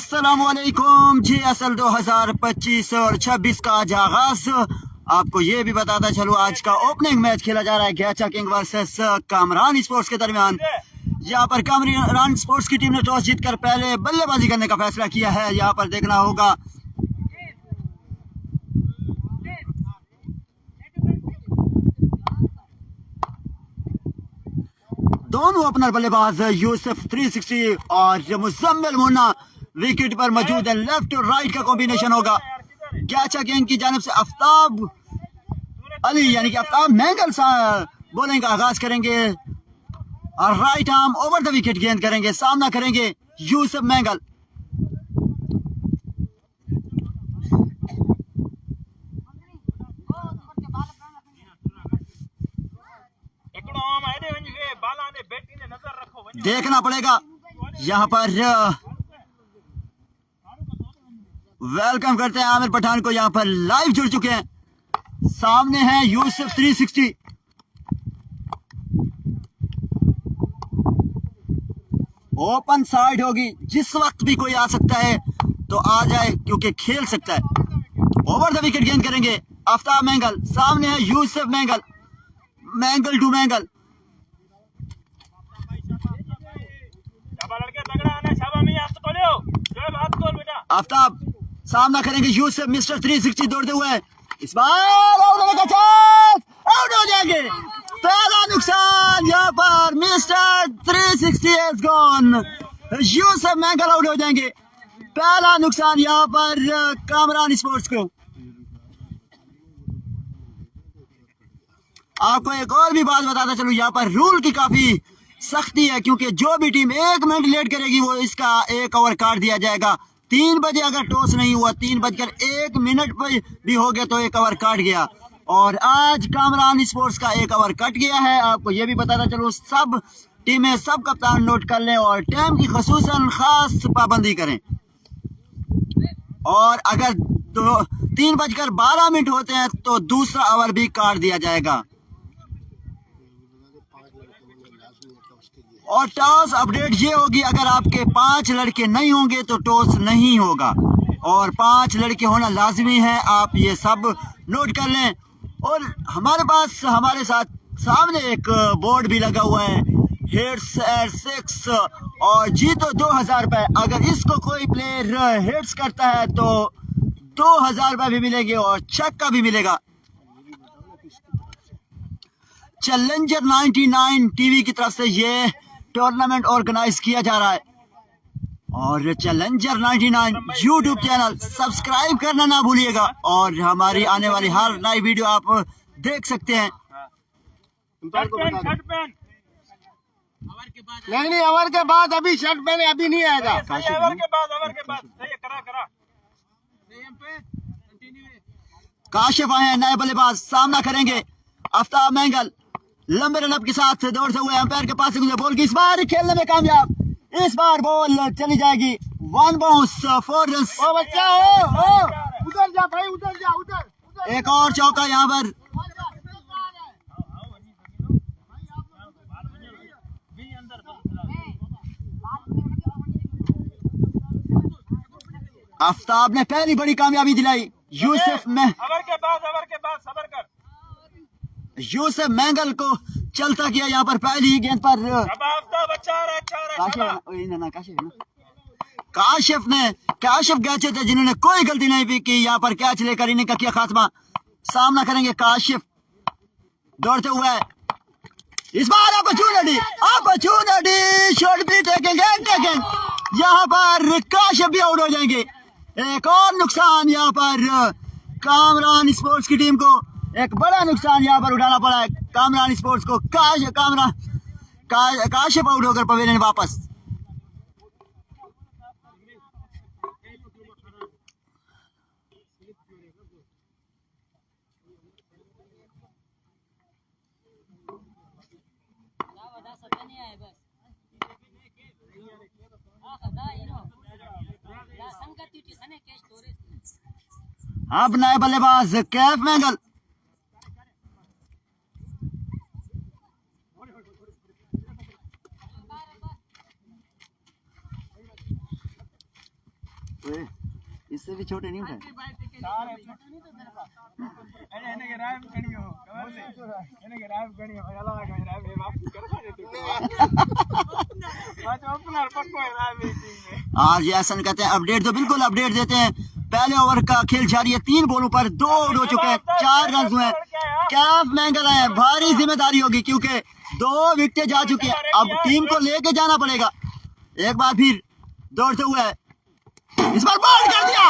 अस्सलामुअलैकुम जी। असल 2025 और 26 का आज आगाज। आपको ये भी बताता चलो आज का ओपनिंग मैच खेला जा रहा है गैचा किंग वर्सेस कामरान स्पोर्ट्स के दरमियान। यहाँ पर कामरान स्पोर्ट्स की टीम ने टॉस जीतकर पहले बल्लेबाजी करने का फैसला किया है। यहाँ पर देखना होगा दोनों ओपनर बल्लेबाज यूसुफ 360 और मुजम्मिल मुन्ना विकेट पर मौजूद है। लेफ्ट और राइट का कॉम्बिनेशन होगा। गैचा किंग की जानिब से आफ्ताब अली यानी कि आफ्ताब मैंगल बॉलिंग का आगाज करेंगे और right arm over the wicket गेंद करेंगे। सामना करेंगे यूसुफ मैंगल। देखना पड़ेगा यहाँ पर। वेलकम करते हैं आमिर पठान को, यहाँ पर लाइव जुड़ चुके हैं। सामने है यूसुफ 360। ओपन साइड होगी, जिस वक्त भी कोई आ सकता है तो आ जाए क्योंकि खेल सकता है। ओवर द विकेट गेंद करेंगे आफ्ताब मैंगल। सामने है यूसुफ मैंगल। मैंगल टू मैंगल। आफ्ताब सामना करेंगे यूसुफ। मिस्टर 360 दौड़ते हुए इस बार आउट होने का चांस, आउट हो जाएंगे। पहला नुकसान यहाँ पर mister 360 has gone। Yusuf mangle out हो जाएंगे। पहला नुकसान यहाँ पर कामरान स्पोर्ट्स को। आपको एक और भी बात बताता चलूं, यहाँ पर रूल की काफी सख्ती है क्योंकि जो भी टीम 1 मिनट लेट करेगी वो इसका 1 ओवर काट दिया जाएगा। 3 बजे अगर टॉस नहीं हुआ, 3:01 पर भी हो गया तो 1 ओवर काट गया। और आज कामरान स्पोर्ट्स का 1 ओवर कट गया है। आपको ये भी बताता चलो, सब टीमें सब कप्तान नोट कर लें और टाइम की खसूसन खास पाबंदी करें। और अगर 3:12 होते हैं तो दूसरा ओवर भी काट दिया जाएगा। और टॉस अपडेट ये होगी, अगर आपके 5 लड़के नहीं होंगे तो टॉस नहीं होगा और 5 लड़के होना लाजमी है। आप ये सब नोट कर लें। और हमारे साथ सामने एक बोर्ड भी लगा हुआ है, हिट्स एट 6 और जीतो 2000 रुपए। अगर इसको कोई प्लेयर हिट्स करता है तो 2000 रुपए भी मिलेंगे और चक्का भी मिलेगा। चैलेंजर 99 टीवी की तरफ से ये टूर्नामेंट ऑर्गेनाइज किया जा रहा है और चैलेंजर 99 यूट्यूब चैनल सब्सक्राइब करना ना भूलिएगा और हमारी आने वाली हर नई वीडियो आप देख सकते हैं। नहीं ओवर के बाद अभी शर्ट पहने अभी नहीं आएगा। काशिफ आए हैं नए बल्लेबाज। सामना करेंगे आफ्ताब मैंगल। लंबे रनअप के साथ दौड़ते हुए अंपायर के पास से गुजरे। बॉल की इस बार खेलने में कामयाब। इस बार बॉल चली जाएगी 1 बाउंस 4 रन। ओ बच्चा ओ उधर जा भाई, उधर जा, उधर। एक और चौका यहाँ पर। आफ्ताब ने पहली बड़ी कामयाबी दिलाई यूसुफ में। यूसुफ मैंगल को चलता किया यहाँ पर पहली गेंद पर। काशिफ गैचे थे जिन्होंने कोई गलती नहीं की। यहाँ पर कैच लेकर इन्हें का किया खात्मा। सामना करेंगे काशिफ दौड़ते हुए। इस बार अपॉर्चुनिटी शुड बी टेकन। यहाँ पर काशिफ भी आउट हो जाएंगे। एक और नुकसान यहाँ पर कामरान स्पोर्ट्स की टीम को। एक बड़ा नुकसान यहाँ पर उठाना पड़ा है कामरान स्पोर्ट्स को। काशिफ आउट होकर पवेलियन वापस। अब नए बल्लेबाज कैफ मैंगल। ओए, इससे भी छोटे नहीं उठाए। आज ये हसन कहते हैं अपडेट, तो बिल्कुल अपडेट देते हैं। पहले ओवर का खेल जारी है, 3 बॉलों पर 2 आउट हो चुके हैं, 4 रन हुए हैं। कैफ मैंगल आए, भारी जिम्मेदारी होगी क्योंकि 2 विकेटें जा चुकी हैं। अब टीम को लेके जाना पड़ेगा। एक बार फिर दौड़ते हुए इस बार बॉल कर दिया,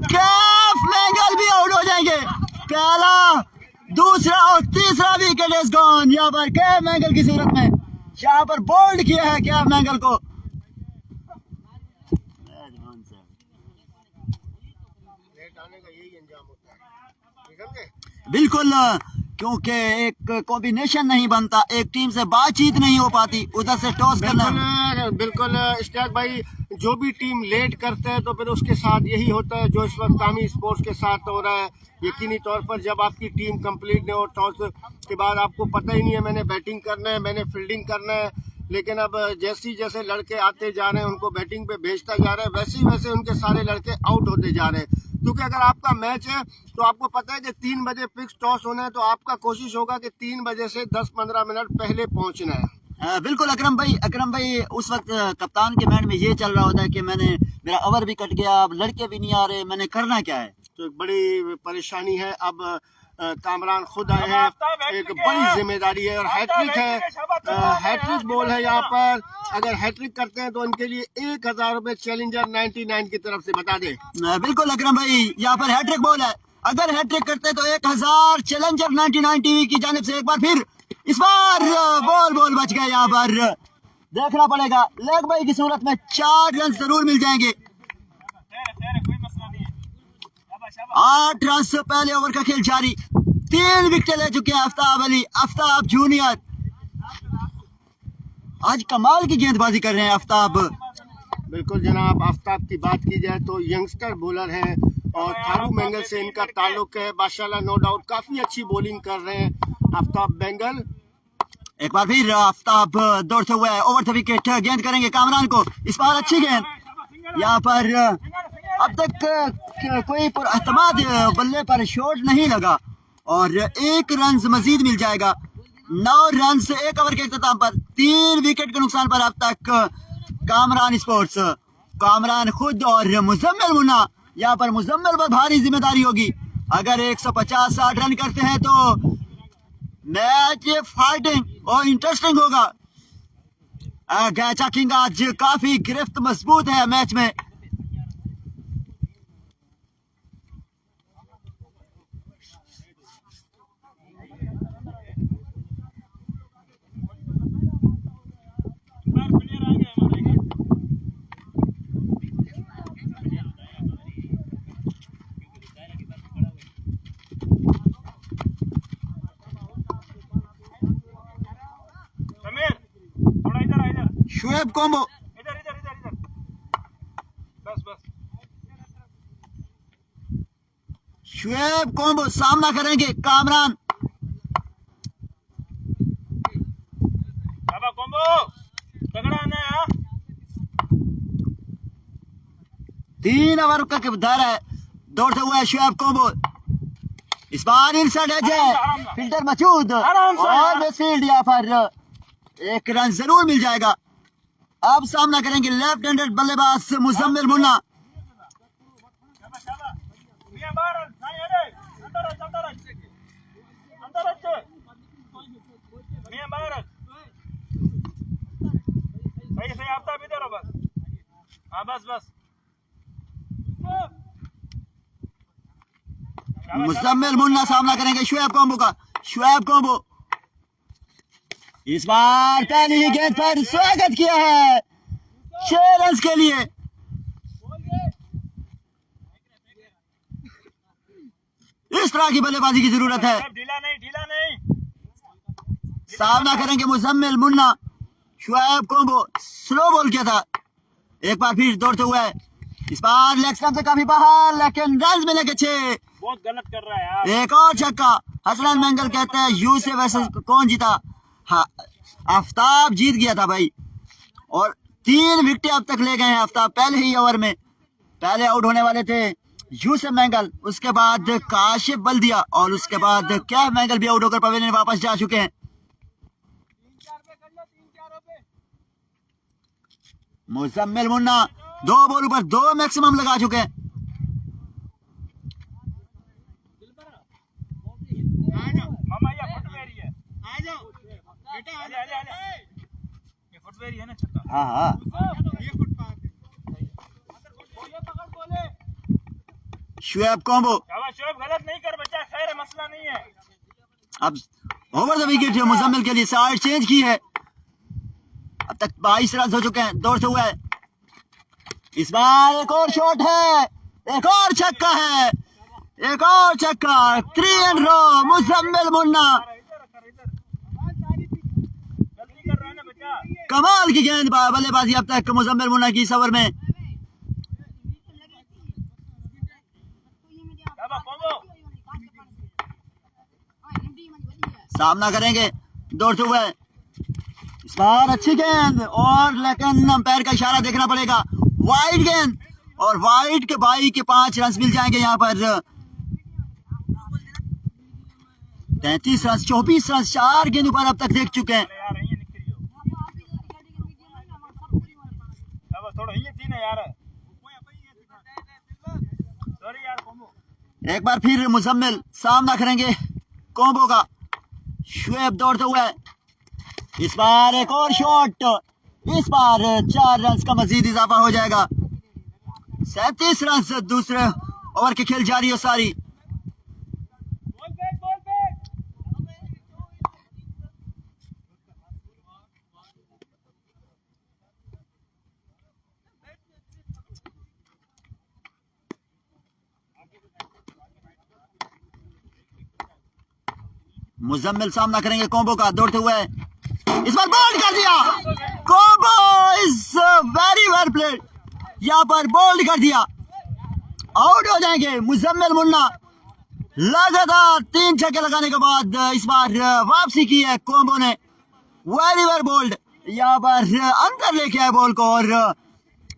कैफ मैंगल भी आउट हो जाएंगे। पहला, दूसरा और तीसरा विकेट इज गॉन। यहाँ पर कैफ मैंगल की सूरत में यहाँ पर बोल्ड किया है कैफ मैंगल को। बिल्कुल, क्योंकि एक कॉम्बिनेशन नहीं बनता, एक टीम से बातचीत नहीं हो पाती, उधर से टॉस करना। बिल्कुल इश्तियाक भाई, जो भी टीम लेट करते हैं तो फिर उसके साथ यही होता है जो इस वक्त तामी स्पोर्ट्स के साथ हो रहा है। यकीनी तौर पर जब आपकी टीम कंप्लीट नहीं हो, टॉस के बाद आपको पता ही नहीं है मैंने बैटिंग करना है, मैंने फील्डिंग करना है, लेकिन अब जैसे लड़के आते जा रहे हैं उनको बैटिंग पे भेजता जा रहा है, वैसे उनके सारे लड़के आउट होते जा रहे हैं। क्योंकि अगर आपका मैच है तो आपको पता है कि 3 बजे फिक्स टॉस होना है, तो आपका कोशिश होगा कि 3 बजे से 10-15 मिनट पहले पहुंचना है। बिल्कुल अकरम भाई उस वक्त कप्तान के माइंड में ये चल रहा होता है कि मेरा ओवर भी कट गया, अब लड़के भी नहीं आ रहे, मैंने करना क्या है। तो एक बड़ी परेशानी है। अब कामरान खुद आए हैं, एक बड़ी जिम्मेदारी है और हैट्रिक है, हैट्रिक बॉल है यहाँ पर। अगर हैट्रिक करते हैं तो इनके लिए 1000 रुपए चैलेंजर 99 की तरफ से बता दे। बिल्कुल अकरम भाई, यहाँ पर हैट्रिक बॉल है, अगर हैट्रिक करते हैं तो 1000 चैलेंजर 99 टीवी की जानिब से। एक बार फिर इस बार बॉल बच गए। यहाँ पर देखना पड़ेगा, लेग भाई की सूरत में 4 रन जरूर मिल जाएंगे। 8 रन से पहले ओवर का खेल जारी, 3 विकेट ले चुके हैं आफ्ताब अली, आफ्ताब जूनियर। आज कमाल की गेंदबाजी कर रहे हैं आफ्ताब। बिल्कुल जनाब, आफ्ताब की बात की जाए तो यंगस्टर बॉलर हैं और थारू मैंगल से इनका ताल्लुक है। माशाल्लाह, नो डाउट काफी अच्छी बॉलिंग कर रहे हैं आफ्ताब मैंगल। एक बार फिर आफ्ताब दौड़ते हुए ओवर द विकेट गेंद करेंगे कामरान को। इस बार अच्छी गेंद। यहाँ पर अब तक कोई पुरअतमाद बल्ले पर शॉट नहीं लगा और 1 रन मजीद मिल जाएगा। 9 रन से 1 ओवर के इख्तिताम पर 3 विकेट के नुकसान पर अब तक कामरान स्पोर्ट्स, कामरान खुद और मुजम्मिल मुन्ना। यहाँ पर मुजम्मिल पर भारी जिम्मेदारी होगी। अगर 150-60 रन करते हैं तो मैच फाइटिंग और इंटरेस्टिंग होगा। गैचा किंग आज काफी गिरफ्त मजबूत है मैच में। शुएब कॉम्बो, इधर बस शुएब कॉम्बो सामना करेंगे कामरान। कॉम्बो तगड़ा है। 3 ओवर का दायरा है, दौड़ते हुए शुएब कॉम्बो। इस बार इनसाइड एज है, फिल्टर मौजूद और मिडफील्ड। यहाँ पर 1 रन जरूर मिल जाएगा। अब सामना करेंगे लेफ्ट हैंडेड बल्लेबाज मुजम्मिल मुन्ना। मुजम्मिल मुन्ना सामना करेंगे शुएब कॉम्बो का। शुएब कॉम्बो इस बार पहली ही गेंद पर स्वागत किया है 6 रन के लिए। इस तरह की बल्लेबाजी की जरूरत है। ढीला नहीं। सामना करेंगे Muzammil Munna. Shoaib combo slow ball किया था। एक बार फिर दौड़ते हुए इस बार लेग स्टंप से काफी बाहर, लेकिन रन मिलेंगे 6। बहुत गलत कर रहा है यार। एक और छक्का। हसनैन मैंगल कहते हैं यू से वर्सेस कौन जीता। हाँ, आफ्ताब जीत गया था भाई और 3 विकेट अब तक ले गए हैं आफ्ताब पहले ही ओवर में। पहले आउट होने वाले थे यूसुफ मैंगल, उसके बाद काशिफ बल्दिया और उसके बाद कैफ मैंगल भी आउट होकर पवेलियन वापस जा चुके हैं। मुजम्मिल मुन्ना 2 बॉल पर 2 मैक्सिमम लगा चुके हैं। मामा ये फुटवेयर ही है। आ जाओ बेटा, आ जा। ये फुटवेयर ही है ना छक्का। हाँ हाँ, ये फुटपाथ बोले शुएब कॉम्बो। शाबाश शोएब, गलत नहीं कर बच्चा, खैर है, मसला नहीं है। अब ओवर द विकेट मुजम्मिल के लिए साइड चेंज की है। अब तक 22 रन हो चुके हैं, दौड़ते हुए इस बार एक और शॉट है, एक और छक्का है, एक और छक्का, 3 इन रो मुजम्मिल मुन्ना। गलती कर रहा है ना बच्चा। कमाल की गेंद बल्लेबाजी अब तक मुजम्मिल मुन्ना की इस ओवर में। शाबाश कॉम्बो। सामना करेंगे दौड़ते हुए, इस बार अच्छी गेंद और लेकिन अंपायर का इशारा देखना पड़ेगा। वाइड गेंद और वाइड के बाई के 5 रन मिल जाएंगे यहाँ पर। 33 रन, 24 रन 4 गेंदों पर अब तक देख चुके हैं। यार ये निकली हो। शाबाश, थोड़ा ये थी ना यार। सॉरी यार कॉम्बो। एक बार फिर मुजम्मिल सामना करेंगे कॉम्बो का। शुएब दौड़ते हुए, इस बार एक और शॉट, इस बार 4 रन का मजीद इजाफा हो जाएगा। 37 रन से दूसरे ओवर की खेल जारी है सारी। मुजम्मिल सामना करेंगे कॉम्बो का, दौड़ते हुए इस बार बोल्ड कर दिया। Combo is very well played, यहाँ पर बोल्ड कर दिया। आउट हो जाएंगे मुजम्मिल मुन्ना। लगातार 3 छक्के लगाने के बाद इस बार वापसी की है कॉम्बो ने। वेरी वेल बोल्ड, यहाँ पर अंदर लेके आए बॉल को और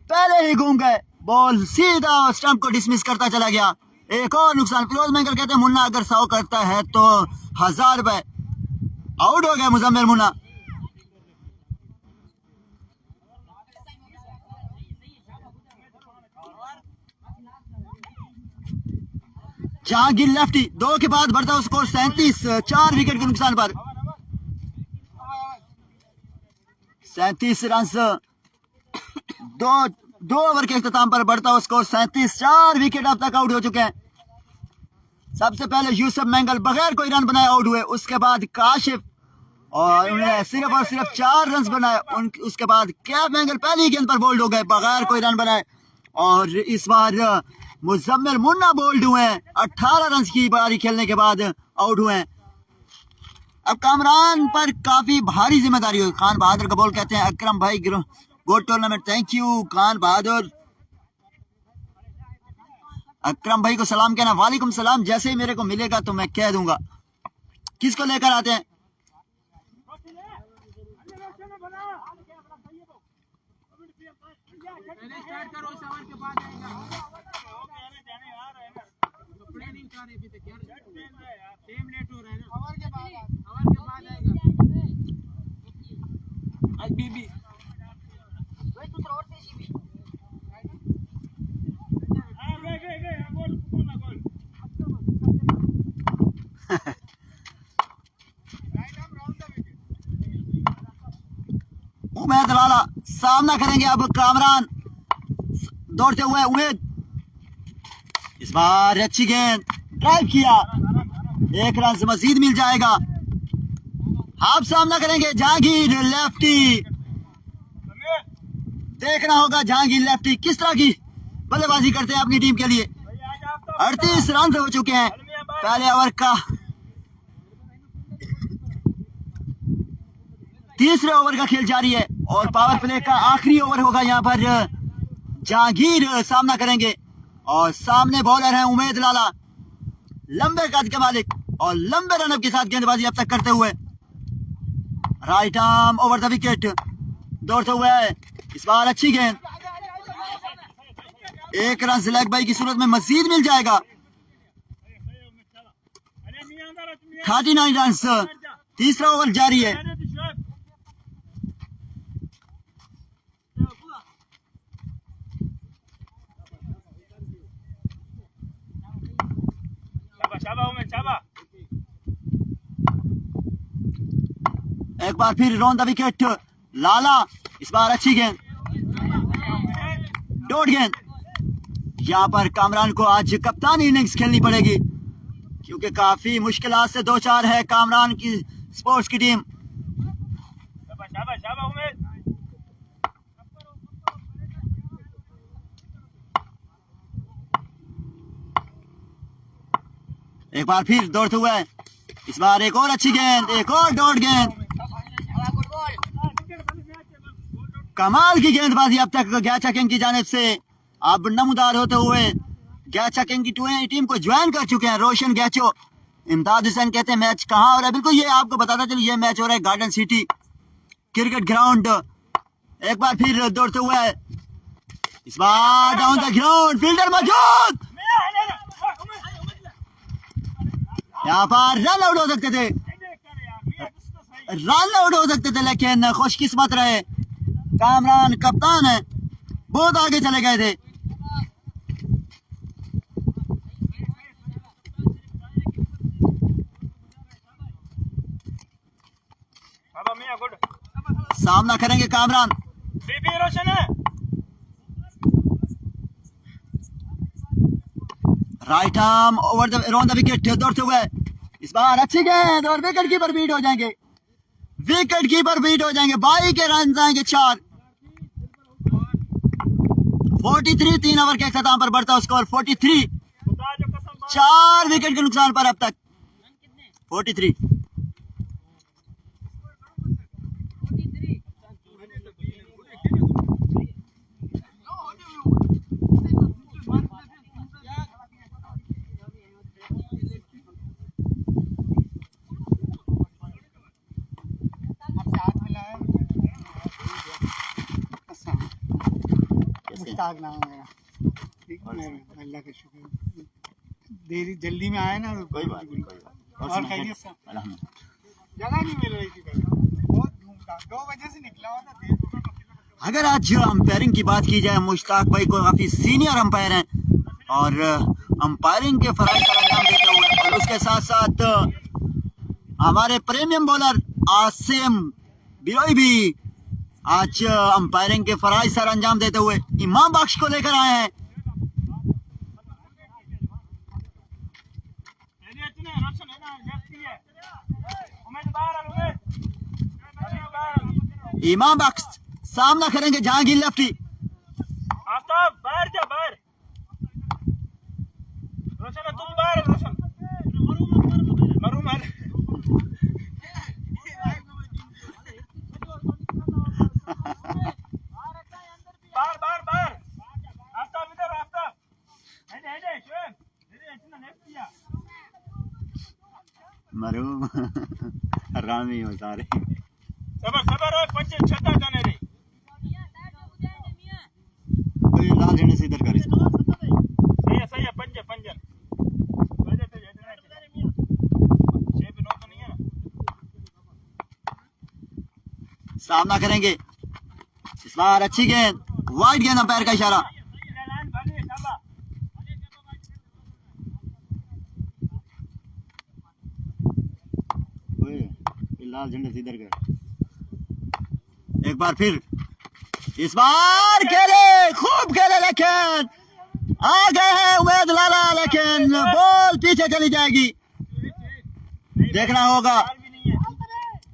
पहले ही घूम गए, बॉल सीधा स्टंप को डिसमिस करता चला गया। एक और नुकसान। फिरोज मैंगल कहते हैं मुन्ना अगर 100 करता है तो 1000 रुपए। आउट हो गया मुजम्मिल मुन्ना। जहांगीर लेफ्टी 2 के बाद बढ़ता स्कोर 37, 4 विकेट के नुकसान पर 37 रन, 2 ओवर के इख्तिताम पर बढ़ता हुआ स्कोर 37, 4 विकेट अब तक आउट हो चुके हैं। सबसे पहले यूसुफ मैंगल बगैर कोई रन बनाए आउट हुए, उसके बाद काशिफ और उन्हें सिर्फ और सिर्फ 4 रन बनाए। उसके बाद कैफ मैंगल पहली गेंद पर बोल्ड हो गए बगैर कोई रन बनाए और इस बार मुजम्मिल मुन्ना बोल्ड हुए हैं। 18 रन की बारी खेलने के बाद आउट हुए हैं। अब कामरान पर काफी भारी जिम्मेदारी हुई। खान बहादुर का बॉल कहते हैं अकरम भाई good tournament, thank you Khan Bahadur. Akram भाई को सलाम कहना। वालेकुम सलाम, जैसे ही मेरे को मिलेगा तो मैं कह दूंगा। किसको लेकर आते हैं? बीबी उमेद लाला सामना करेंगे अब कामरान, दौड़ते हुए उमेद। इस बार अच्छी गेंद, ड्राइव किया, 1 रन से मजीद मिल जाएगा। आप सामना करेंगे जहांगीर लेफ्टी। देखना होगा जहांगीर लेफ्टी किस तरह की बल्लेबाजी करते हैं अपनी टीम के लिए। 38 रन हो चुके हैं पहले ओवर का। तीसरे ओवर का खेल जारी है और पावर प्ले का आखिरी ओवर होगा। यहाँ पर जहांगीर सामना करेंगे और सामने बॉलर हैं उमेद लाला, लंबे कद के मालिक और लंबे रनअप के साथ गेंदबाजी अब तक करते हुए। Right arm over the wicket, दौड़ते हुए इस बार अच्छी गेंद, एक रन लेग बाई की सूरत में मजीद मिल जाएगा। 39 रन, तीसरा ओवर जारी है। एक बार फिर रॉन द विकेट लाला, इस बार अच्छी गेंद, डॉट गेंद। यहाँ पर कामरान को आज कप्तानी इनिंग्स खेलनी पड़ेगी क्योंकि काफी मुश्किलात से 2-4 है कामरान की स्पोर्ट्स की टीम। एक बार फिर दौड़ते हुए, इस बार एक और अच्छी गेंद, एक और डॉट गेंद। कमाल की गेंदबाजी अब तक गैचा किंग की जानिब से। अब नमदार होते हुए गैचा किंग की टीम को ज्वाइन कर चुके हैं रोशन गैचो। इमदाद हुसैन कहते हैं मैच कहाँ हो रहा है। बिल्कुल ये आपको बताता चलो, ये मैच हो रहा है गार्डन सिटी क्रिकेट ग्राउंड। एक बार फिर दौड़ते हुए, इस बार डाउन द ग्राउंड, फील्डर मौजूद। यहाँ पर रन आउट हो सकते थे, रन आउट हो सकते थे, लेकिन खुशकिस्मत रहे कामरान कप्तान है, बहुत आगे चले गए थे। सामना करेंगे कामरान। रोशन है right arm over the on the wicket, दौड़ते हुए, इस बार अच्छी गेंद और विकेट कीपर बीट हो जाएंगे, विकेट कीपर बीट हो जाएंगे। 22 के रन आएंगे, 4। 43 3 ओवर के अख्ताम पर बढ़ता स्कोर 43, 4 विकेट के नुकसान पर अब तक 43। मुश्ताक नाम है अल्लाह का शुक्र, देरी जल्दी में आया ना, कोई बात नहीं, कोई बात और खैरियत से अल्हम्दुलिल्लाह। जगह नहीं मिल रही थी, बहुत घूमता 2 बजे से निकला हुआ था। अगर आज अंपायरिंग की बात की जाए, मुश्ताक भाई को काफी सीनियर अंपायर हैं और अंपायरिंग के फराइज का अंजाम देते हुए, और उसके साथ साथ हमारे प्रीमियम बॉलर आसिम बिरोई भी आज अंपायरिंग के फराइज सर अंजाम देते हुए इमाम बख्श को लेकर आए हैं। इमाम बख्श सामना करेंगे जहांगीर लेफ्टी। आफ्ताब बाहर जा, बाहर रोशन तुम बाहर, रोशन मरूम है। बाहर बाहर बाहर, आफ्ताब इधर, आफ्ताब हेडे शुएब हेडे इतना लेफ्ट किया मरूम रामी हो सारे। सबर सबर और पंच छत्ता जाने रे, लाल झंडे से इधर कर इसको। सही है पंजे पंजन पंजे तो इधर शेप नो तो नहीं है ना। सामना करेंगे, इस बार अच्छी गेंद, वाइड गेंद, अंपायर का इशारा। लाल झंडे से इधर कर। एक बार फिर, इस बार खेले, खूब खेले, लेकिन आ गए हैं उमेद लाला, लेकिन बॉल पीछे चली जाएगी। देखना होगा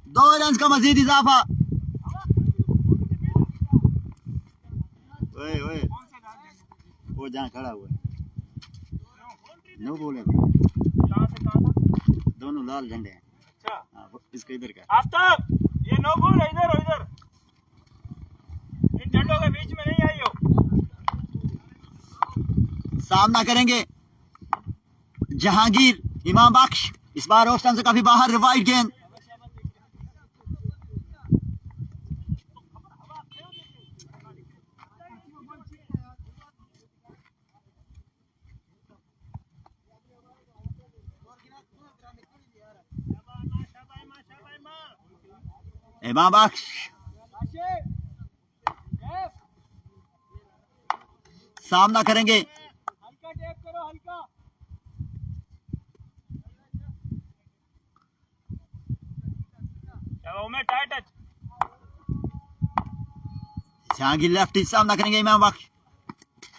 2 रन का मजीद इजाफा। ओए ओए, वो जहाँ खड़ा हुआ है नो बोले, दोनों लाल झंडे हैं। इसको इधर का आफ्ताब ये नो बॉल है, इधर और इधर, इन झंडों के बीच में नहीं आई हो। सामना करेंगे जहांगीर इमाम बख्श, इस बार ऑफ स्टंप से काफी बाहर, वाइड गेंद। इमाम बख्श सामना करेंगे। उमेर टाइट टच। जहांगीर लेफ्टी सामना करेंगे इमाम बख्श।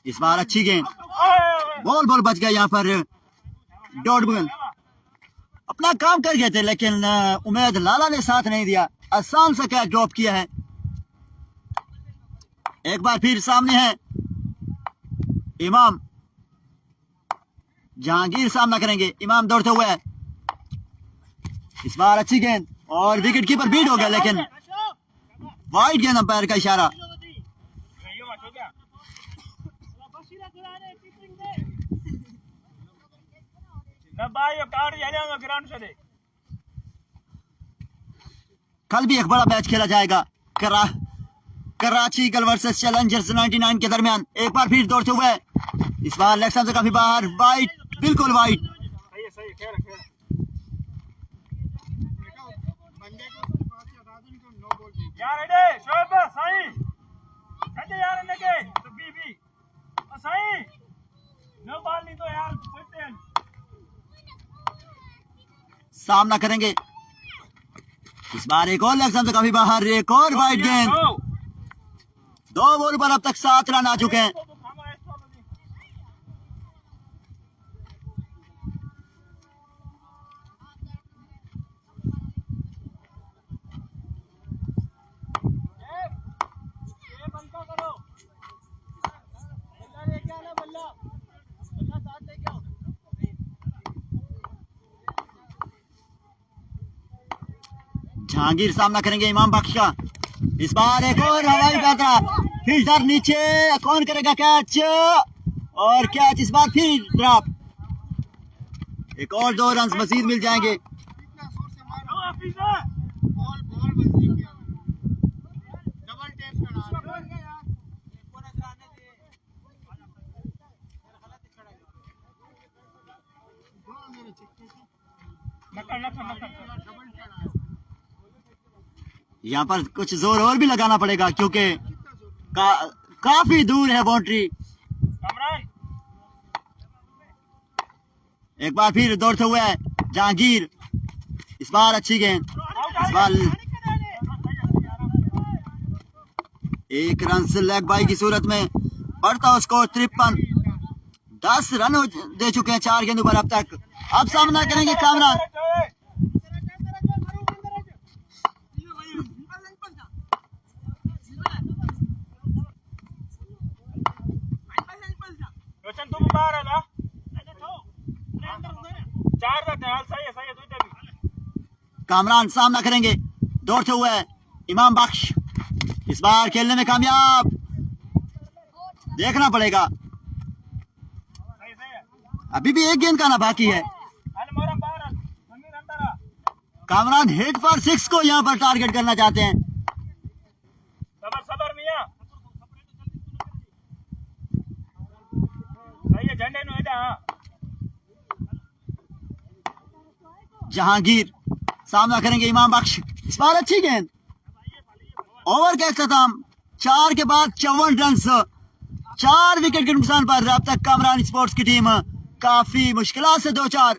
इस बार अच्छी गेंद, बॉल बच गया यहाँ पर। डॉटबुल अपना काम कर गए थे, लेकिन उमेद लाला ने साथ नहीं दिया। आसान सा कैच ड्रॉप किया है। एक बार फिर सामने है इमाम। जहांगीर सामना करेंगे। इमाम दौड़ते हुए, इस बार अच्छी गेंद और विकेट कीपर बीट हो गया, लेकिन वाइड गेंद, अंपायर का इशारा। कल भी एक बड़ा मैच खेला जाएगा कराची कल वर्सेस चैलेंजर्स 99 के दरमियान। एक बार फिर दौड़ते हुए, इस बार लेग स्टंप से काफी बाहर, वाइड, बिल्कुल वाइड। सामना करेंगे। इस बार एक और लेग स्टंप से काफी बाहर, एक और वाइड गेंद। 2 बॉल पर अब तक 7 रन आ चुके हैं। जहांगीर सामना करेंगे इमाम बख्श का। इस बार एक और हवाई पैंतरा, फील्डर नीचे, कौन करेगा कैच, और कैच इस बार फिर ड्रॉप। एक और 2 रन मजीद मिल जाएंगे। यहाँ पर कुछ जोर और भी लगाना पड़ेगा, क्योंकि काफी दूर है बाउंड्री। एक बार फिर दौड़ते हुए जहांगीर। इस बार अच्छी गेंद, इस बार 1 रन से लेग बाई की सूरत में बढ़ता स्कोर 53। 10 रन दे चुके हैं 4 गेंदों पर अब तक। अब सामना करेंगे कामरान। कामरान सामना करेंगे। दौड़ते हुए इमाम बख्श। इस बार खेलने में कामयाब, देखना पड़ेगा। अभी भी 1 गेंद का ना बाकी है। कामरान हिट फॉर 6 को यहाँ पर टारगेट करना चाहते हैं। सबर मियां, झंडे नु जहांगीर सामना करेंगे इमाम बख्श। इस बार अच्छी गेंद, ओवर का इख्तिताम। 4 के बाद 54 रन, 4 विकेट के नुकसान पर अब तक कामरान स्पोर्ट्स की टीम काफी मुश्किल से 2-4।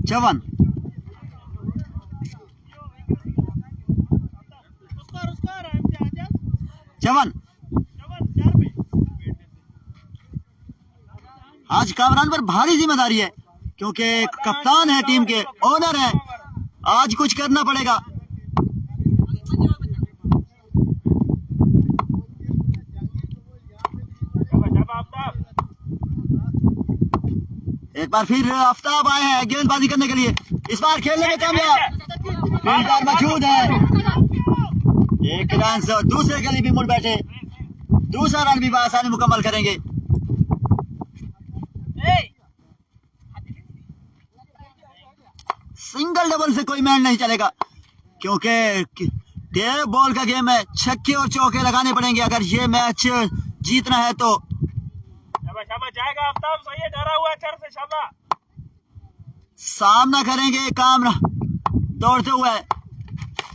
चवन आज कामरान पर भारी जिम्मेदारी है, क्योंकि कप्तान है टीम के, ओनर है, आज कुछ करना पड़ेगा। एक बार फिर आफ्ताब आए हैं गेंदबाजी करने के लिए, इस बार खेलने में कामयाब, फील्डर मौजूद है। एक रन से दूसरे गली भी मुड़ बैठे, दूसरा रन भी आसानी मुकम्मल करेंगे। सिंगल डबल से कोई मैच नहीं चलेगा, क्योंकि डेढ़ बॉल का गेम है, छक्के और चौके लगाने पड़ेंगे अगर ये मैच जीतना है तो। जाएगा आफ्ताब, सही है, डरा हुआ है चर से, शाबाश। सामना करेंगे कामरा दौड़ते हुए,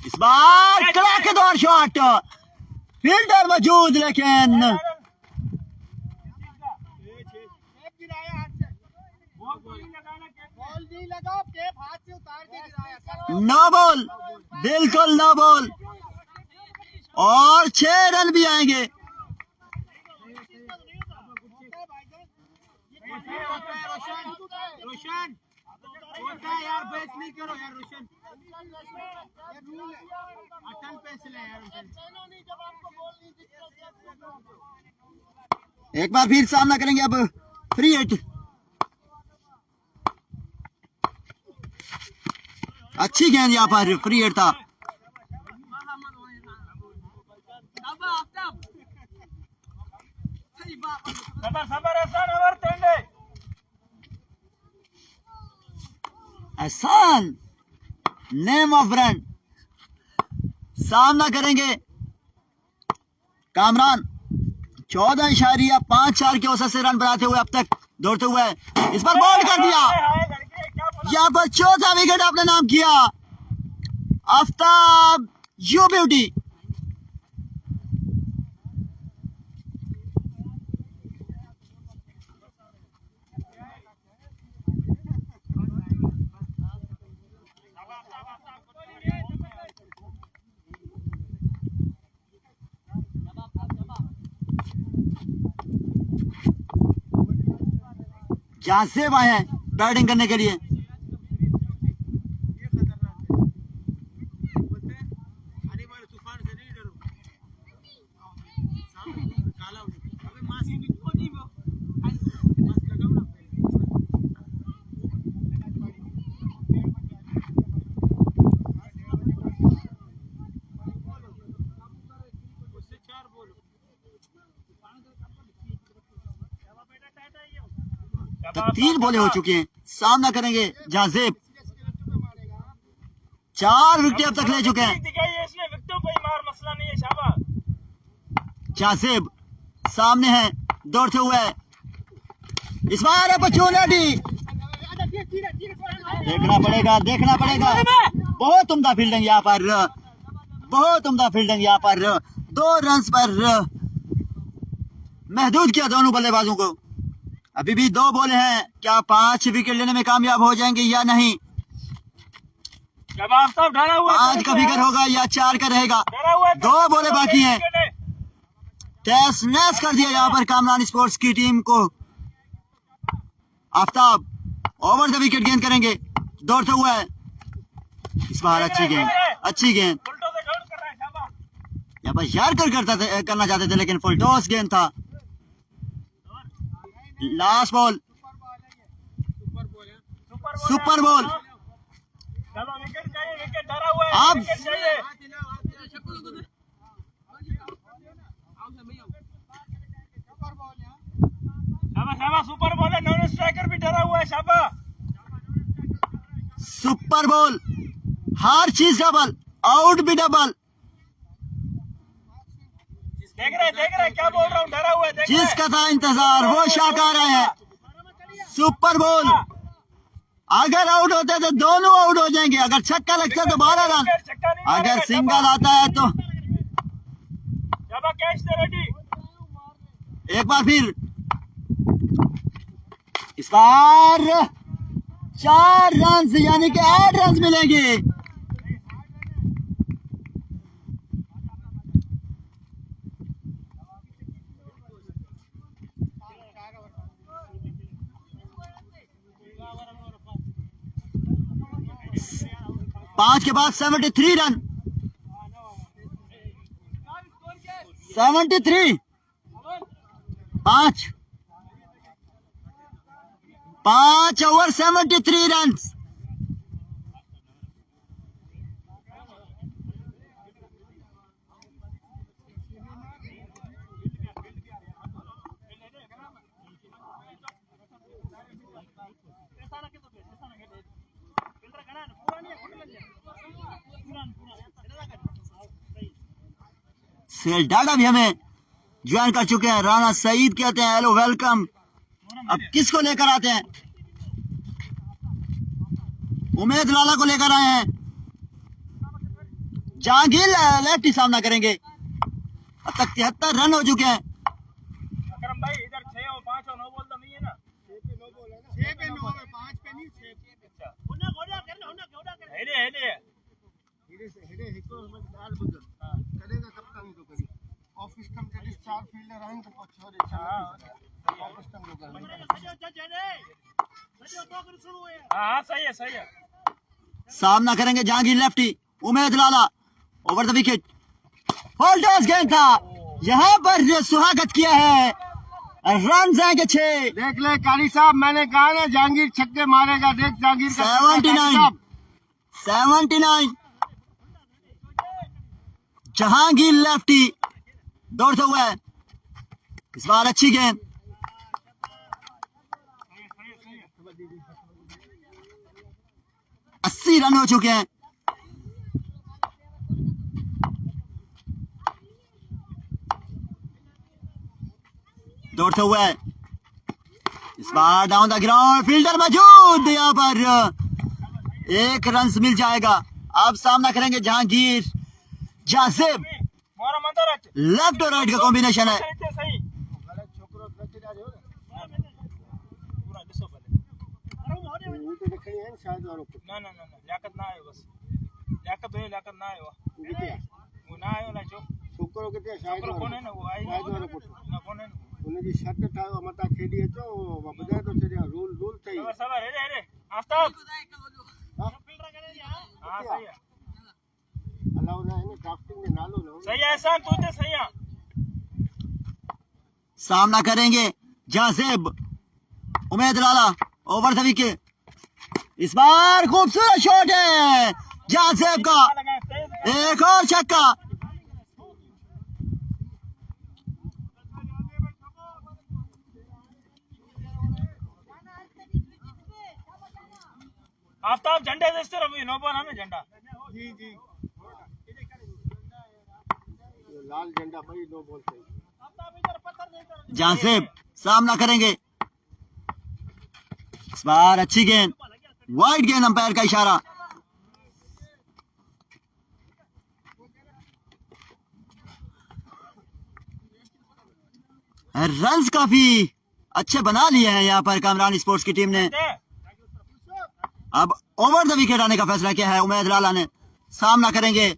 इस बार कड़ाकेदार शॉट, फील्डर मौजूद लेकिन नो बॉल, बिल्कुल नो बॉल, और 6 रन भी आएंगे। रोशन होता है यार, बेस नहीं करो यार रोशन, अटल पैसे ले यार। एक बार फिर सामना करेंगे अब फ्री हिट, अच्छी गेंद यहाँ पर फ्री हिट था। एहसान नेम ऑफ ब्रांड, सामना करेंगे कामरान, 14.54 के औसत से रन बनाते हुए अब तक दौड़ते हुए, इस पर बॉल कर दिया, यहाँ पर चौथा विकेट अपने नाम किया आफ्ताब यू ब्यूटी। जहां से आए हैं बैटिंग करने के लिए, तो 3 बॉले हो चुके हैं। सामना करेंगे जाजेब, 4 विकेट अब तक ले चुके हैं। जाजेब सामने है दौड़ते हुए, इस बार अपॉर्चुनिटी, देखना पड़ेगा, बहुत उम्दा फील्डिंग यहाँ पर, बहुत उम्दा फील्डिंग यहाँ पर, 2 रन पर महदूद किया दोनों बल्लेबाजों को। अभी भी 2 बॉल हैं, क्या 5 विकेट लेने में कामयाब हो जाएंगे या नहीं? 5 का फिगर होगा या 4 का रहेगा? 2 बॉलें बाकी हैं। टेस्ट नैस कर दिया यहाँ पर कामरान स्पोर्ट्स की टीम को। आफ्ताब ओवर द विकेट गेंद करेंगे दौड़ते हुए, इस बार अच्छी गेंद यहाँ पर यार्कर करना चाहते थे लेकिन फुल टॉस गेंद था। लास्ट बॉल, सुपर बॉल, अब सुपर बॉल है, नॉन स्ट्राइकर भी डरा हुआ है। शाबाश, सुपर बॉल, हर चीज डबल, आउट भी डबल। देख रहे क्या बोल रहा हूँ, डरा हुआ है। जिसका था इंतजार वो शॉट आ रहे हैं। सुपर बॉल, अगर आउट होते तो दोनों आउट हो जाएंगे, अगर छक्का लगता तो 12 रन, अगर सिंगल आता है तो। एक बार फिर, इस बार 4 रन यानी कि 8 रन मिलेंगे। 5 के बाद 73 रन, 73, 5 ओवर 73 रन। डाटा भी हमें ज्वाइन कर चुके हैं। राना सईद कहते हैं हेलो वेलकम। अब किसको लेकर आते हैं? उमेद लाला को लेकर आए हैं। जहांगीर लेफ्टी सामना करेंगे। अब तक 73 रन हो चुके हैं। अकरम भाई इधर 6 और 5 और 9 बॉल तो नहीं है ना? 6 पे 9 बॉल है ना? 6 पे 9 है, 5 पे नहीं, 6 पे। अच्छा हेडे हिरे से हिरे हिको में डाल बुझल करेगा कप्तान तो करी ऑफिस कम के 4 फील्डर आएंगे तो कुछ और अच्छा ऑफिस कम लोग हां सही है। सामना करेंगे Jahangir lefty, Umed Lala over the wicket. Falters गेंद था, यहाँ पर सुहागत किया है। रन जाएंगे 6। देख ले कारी साहब, मैंने कहा ना जहांगीर छक्के मारेगा। देख जहांगीर का 79 जहांगीर लेफ्टी दौड़ते हुए, इस बार अच्छी गेंद। अस्सी रन हो चुके हैं। दौड़ते हुए, इस बार डाउन द ग्राउंड, फील्डर मौजूद। यहाँ पर 1 रन मिल जाएगा। अब सामना करेंगे जहांगीर जासिब। लेफ्ट और राइट का कॉम्बिनेशन है। उनजी शर्ट ठाहियो मता खेॾी अचो ॿुधाए थो छॾियां रूल अथई। अलाउ न आहे न ड्राफ्टिंग में नालो न सही है एहसान, तू तो सही है। सामना करेंगे जासिब, उमेद लाला ओवर द विकेट। इस बार खूबसूरत शॉट है जासिब का, एक और छक्का। आफ्ताब झंडे से इस तरफ नो बॉल है ना झंडा। जी लाल झंडा भाई नो बॉल सही। जासिब सामना करेंगे। इस बार अच्छी गेंद, वाइड गेंद, अंपायर का इशारा। रन्स काफी अच्छे बना लिए हैं यहाँ पर कामरान स्पोर्ट्स की टीम ने। अब ओवर द विकेट आने का फैसला किया है उमेद लाला ने। सामना करेंगे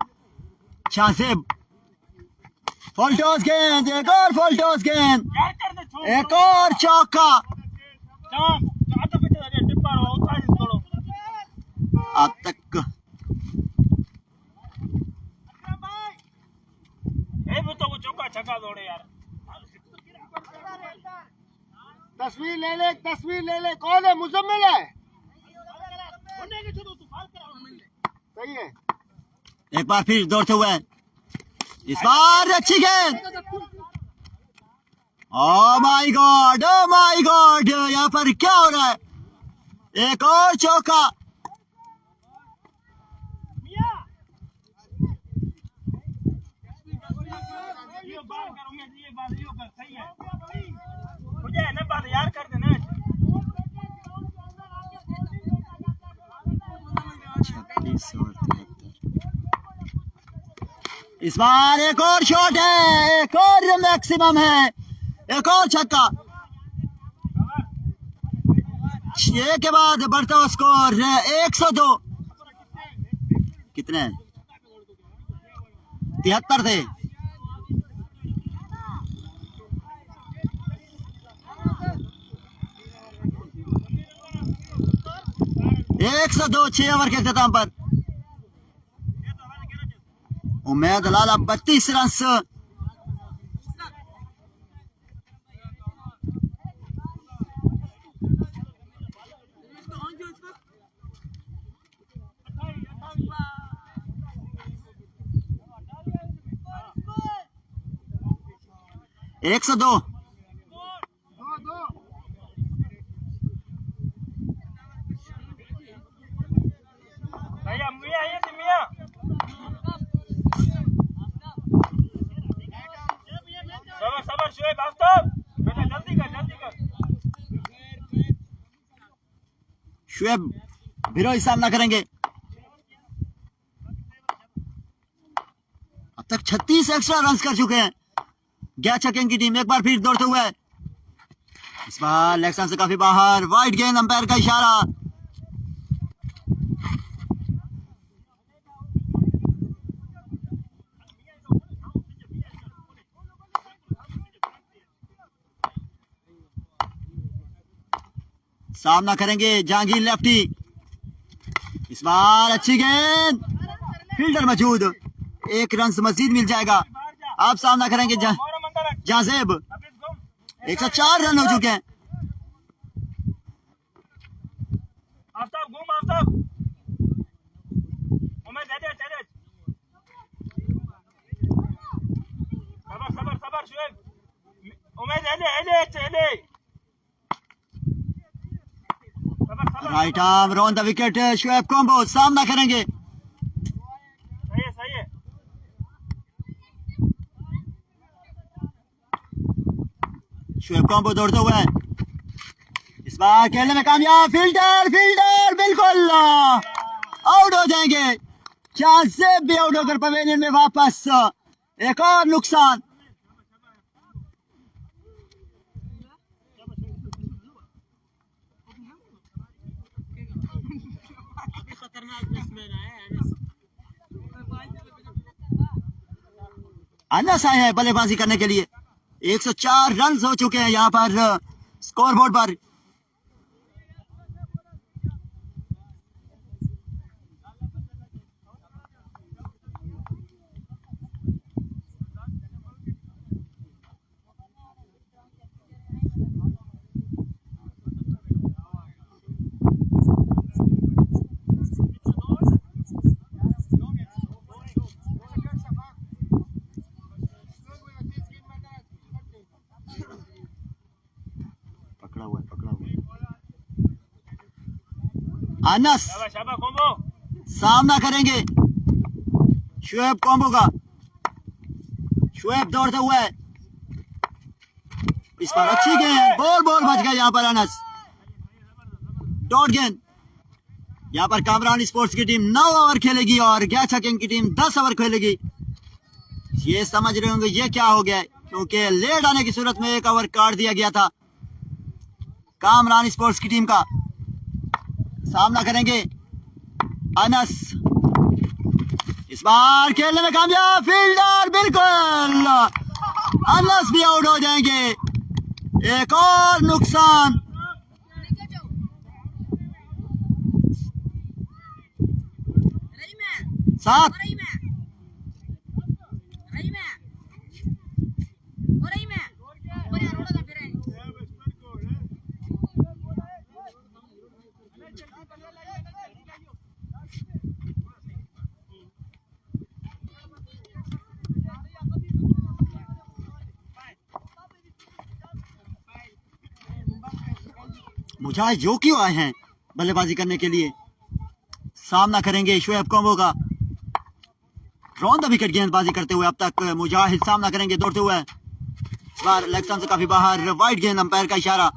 जासिब। फॉल्टॉस गेंद, एक और फॉल्टॉस गेंद, एक और चौका। अब तक चौका छक्का दौड़े यार। तस्वीर ले ले। कौन है? मुजम्मिल है। सही है। एक बार फिर दौड़ते हुए, इस बार अच्छी गेंद। ओ माय गॉड, यहाँ पर क्या हो रहा है? एक और चौका। यार कर देना। 36 और 73। इस बार एक और शॉट है, एक और मैक्सिमम है, एक और छक्का। 6 के बाद बढ़ता हुआ स्कोर 102। कितने? 73 थे। एक 102 6 ओवर के अख्ताम पर। उमैद लाला 32 रन। एक सौ दो। शुएब बिरोई सामना करेंगे। अब तक 36 एक्स्ट्रा रन कर चुके हैं गया चकेंग की टीम। एक बार फिर दौड़ते हुए, इस बार लेग स्टंप से काफी बाहर, वाइड गेंद, अंपायर का इशारा। सामना करेंगे जहांगीर लेफ्टी। इस बार अच्छी गेंद, फील्डर मौजूद, एक रन मजीद मिल जाएगा। आप सामना करेंगे जाजेब। 104 रन हो चुके हैं। Right arm Ron the wicket. Shoaib combo सामना करेंगे। सही है। शुएब कॉम्बो दौड़ते हुए, इस बार खेलने में कामयाब। फील्डर बिल्कुल आउट हो जाएंगे। चांस से भी आउट होकर पवेलियन में वापस। एक और नुकसान। अनस आए हैं बल्लेबाजी करने के लिए। 104 रन हो चुके हैं यहाँ पर स्कोर बोर्ड पर। अनस सामना करेंगे शुएब कॉम्बो का। शुएब दौड़ते हुए, इस पर अच्छी गेंद, बॉल बच गया यहाँ पर अनस। डॉट गेंद। यहाँ पर कामरान स्पोर्ट्स की टीम 9 ओवर खेलेगी और गया चकेंग की टीम 10 ओवर खेलेगी। ये समझ रहे होंगे ये क्या हो गया, क्योंकि लेट आने की सूरत में 1 ओवर काट दिया गया था। कामरान स्पोर्ट्स की टीम का सामना करेंगे अनस। इस बार खेलने में कामयाब। फील्डर बिल्कुल, अनस भी आउट हो जाएंगे। एक और नुकसान। सात। मुझे जो क्यों आए हैं बल्लेबाजी करने के लिए। सामना करेंगे शुएब कॉम्बो का। रॉन द विकेट गेंदबाजी करते हुए अब तक मुजाहिद सामना करेंगे दौड़ते हुए। इस बार लेग स्टंप से काफी बाहर, वाइड गेंद, अंपायर का इशारा।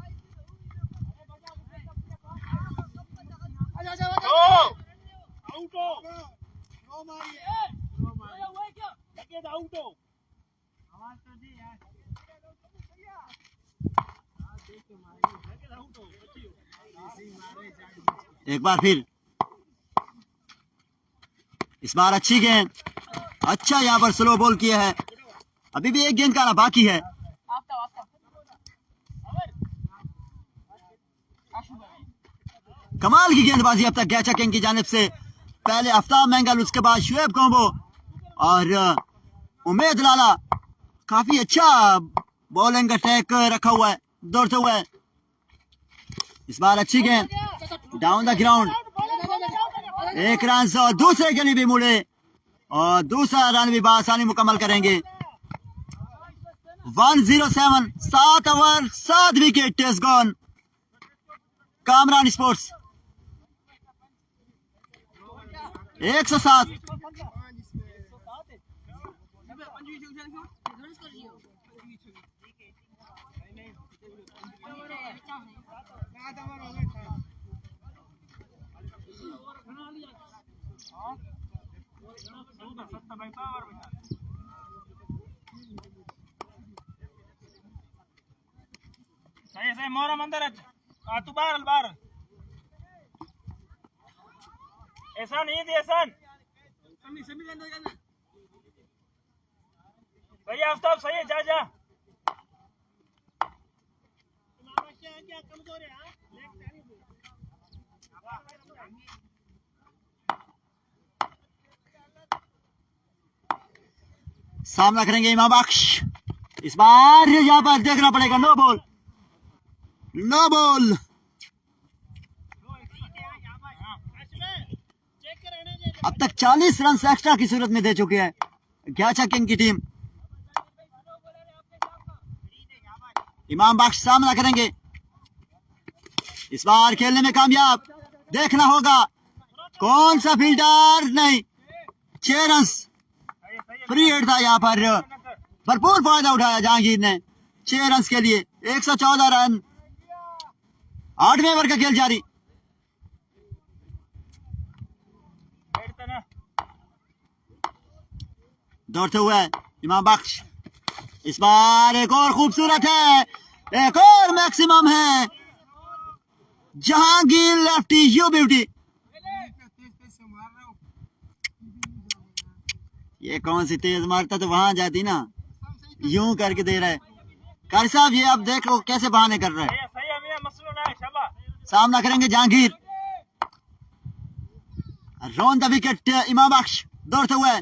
एक बार फिर, इस बार अच्छी गेंद, अच्छा यहाँ पर स्लो बॉल किया है। अभी भी एक गेंद का आना बाकी है। कमाल की गेंदबाजी अब तक गया चकेंग की जानिब से। पहले आफ्ताब मैंगल, उसके बाद शुएब कॉम्बो और उमेद लाला काफी अच्छा बॉलिंग अटैक रखा हुआ है, दौड़ते हुए। इस बार अच्छी गेंद डाउन द ग्राउंड, एक रन और दूसरे के लिए भी मुड़े और दूसरा रन भी आसानी मुकम्मल करेंगे। 107, 7 over 7 wicket test gone. Kamran sports 107। सही सही मोहरम अंदर तू बाहर बाहर एहसान नहीं थी एहसान भैया आफ्ताब सही है, जा जा सामना करेंगे इमाम बख्श। इस बार यहाँ पर देखना पड़ेगा, नो बॉल, नो बॉल। अब तक 40 रन एक्स्ट्रा की सूरत में दे चुके हैं ग्याचा किंग की टीम। इमाम बख्श सामना करेंगे, इस बार खेलने में कामयाब। देखना होगा कौन सा फील्डर, नहीं 6 रन फ्री हिट था। यहाँ पर भरपूर फायदा उठाया जहांगीर ने 6 रन के लिए। 114 रन, 8वें ओवर का खेल जारी। दौड़ते हुए इमाम बख्श, इस बार एक और खूबसूरत है, एक और मैक्सिमम है। Jahangir lefty you beauty. ये कौन सी तेज मारता तो वहां जाती ना, यूं करके दे रहा है। कारी साहब ये अब देखो कैसे बहाने कर रहा है। सामना करेंगे जहांगीर। रोन द विकेट इमाम बख्श दौड़ते हुए।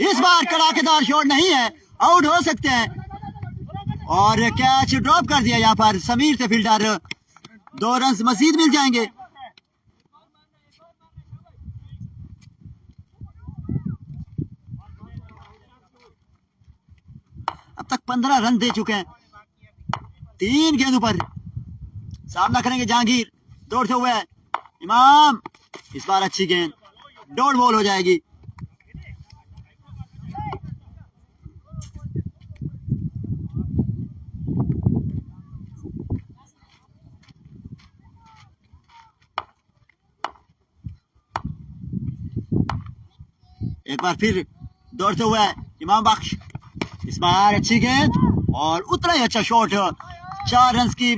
इस बार कड़ाकेदार शॉट नहीं है, आउट हो सकते हैं और कैच ड्रॉप कर दिया यहाँ पर समीर से फील्डर। 2 रन मजीद मिल जाएंगे। अब तक 15 रन दे चुके हैं 3 गेंदों पर। सामना करेंगे जहांगीर दौड़ते हुए। इमाम, इस बार अच्छी गेंद, डॉट बॉल हो जाएगी। एक बार फिर दौड़ते हुए इमाम बख्श, इस बार अच्छी गेंद और उतना ही अच्छा शॉट। 4 रन की,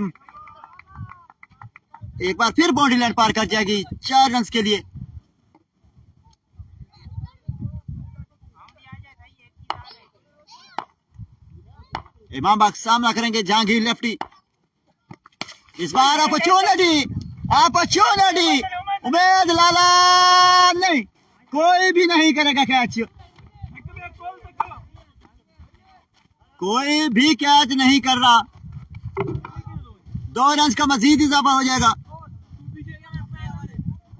एक बार फिर बाउंड्री लाइन पार कर जाएगी 4 रन के लिए। इमाम बख्श सामना करेंगे जहांगीर लेफ्टी। इस बार अपॉर्चुनिटी, अपॉर्चुनिटी। उमेद लाला नहीं, कोई भी नहीं करेगा कैच, कोई भी कैच नहीं कर रहा। 2 रन का मजीद इजाफा हो जाएगा।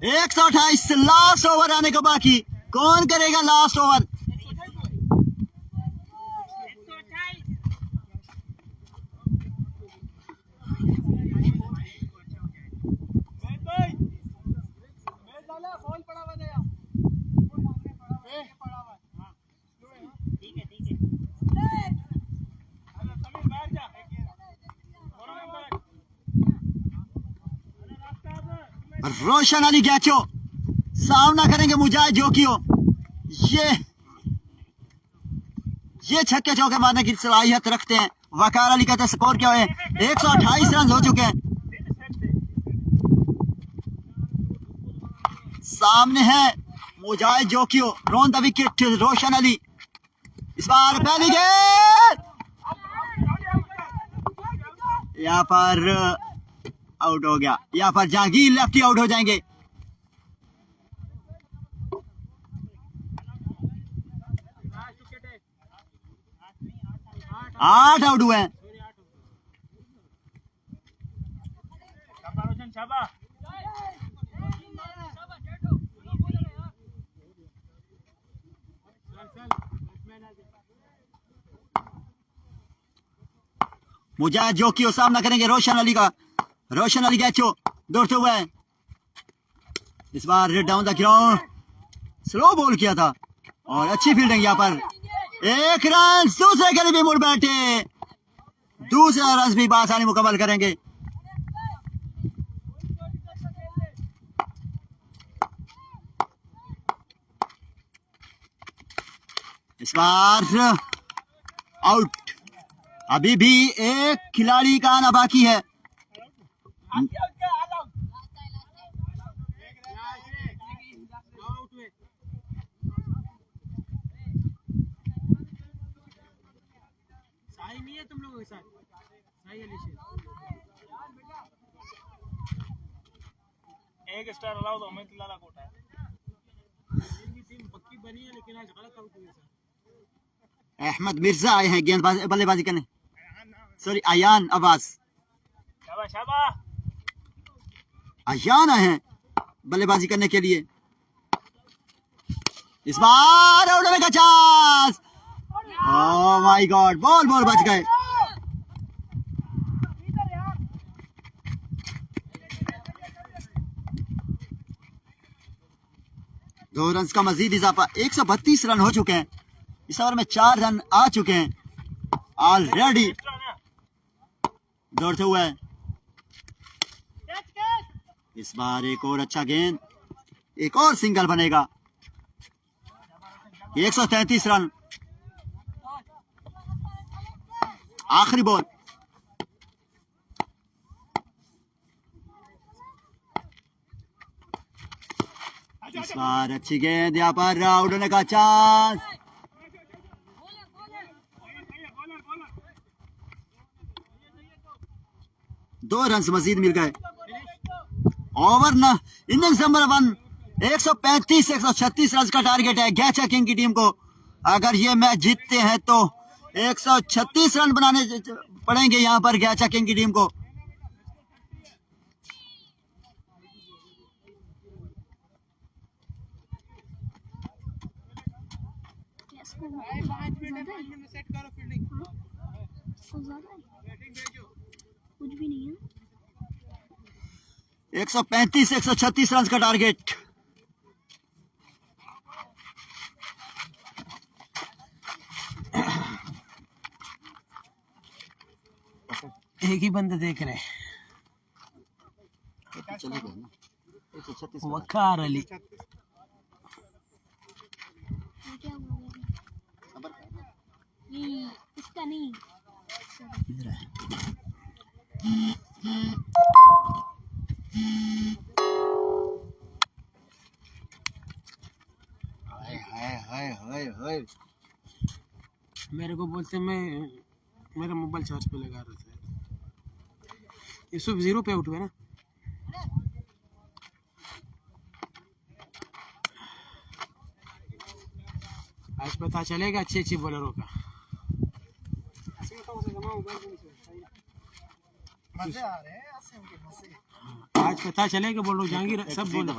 128 लास्ट ओवर आने का बाकी। कौन करेगा लास्ट ओवर? रोशन अली गैचो सामना करेंगे मुजाहिद जोकियो। ये छक्के चौके मारने की सलाहियत रखते हैं। वकार अली कहते हैं स्कोर क्या है? 128 रन हो चुके हैं। सामने है मुजाहिद जोकियो, रोन द विकेट रोशन अली। इस बार पहली गेंद यहाँ पर आउट हो गया। यहाँ पर जहांगीर लेफ्टी आउट हो जाएंगे। 8 आउट हुए हैं। शाबाश रोशन शाबाश। मुजाहिद जो की सामना करेंगे रोशन अली का। रोशन अली गैचो दौड़ते हुए, इस बार down the ground, slow ball किया था और अच्छी फील्डिंग यहाँ पर। 1 रन दूसरे के लिए भी मुड़ बैठे, दूसरा रन भी बासानी मुकम्मल करेंगे। इस बार आउट। अभी भी एक खिलाड़ी का आना बाकी है। नहीं है तुम लोगों के साथ सही है। एक स्टार अलाउ दो, मैं लाला कोटा है। टीम पक्की बनी है लेकिन आज गलत आउट हुए सर। अहमद मिर्जा आए हैं गेंदबाजी बल्लेबाजी करने, सॉरी अयान अब्बास। शाबाश शाबाश। अयान आए हैं बल्लेबाजी करने के लिए। इस बार आउट होने का chance. Oh my God, ball बच गए। दो रन का मजीद इजाफा, 132 रन हो चुके हैं। इस ओवर में 4 रन आ चुके हैं ऑलरेडी। दौड़ते हुए इस बार एक और अच्छा गेंद, एक और सिंगल बनेगा। 133 रन। आखिरी बॉल, इस बार अच्छी गेंद, यहाँ पर आउट होने का चांस। दो रन मजीद मिल गए। ओवर न इनिंग्स नंबर 1, 135-136 रन का टारगेट है गैचा किंग की टीम को। अगर ये मैच जीतते हैं तो 136 रन बनाने पड़ेंगे यहाँ पर गैचा किंग की टीम को। कुछ भी नहीं है। 135-136 रन का टारगेट। एक ही बंदे देख रहे हैं, वकार अली। क्या हुआ? नहीं इसका नहीं। मेरे को बोलते मैं मेरा मोबाइल चार्ज पे लगा रहा था। ये सिर्फ 0 पे आउट हुआ ना। आज पता चलेगा अच्छे बॉलरों का। आज पता चलेगा बोलो जहांगीर सब बोलो।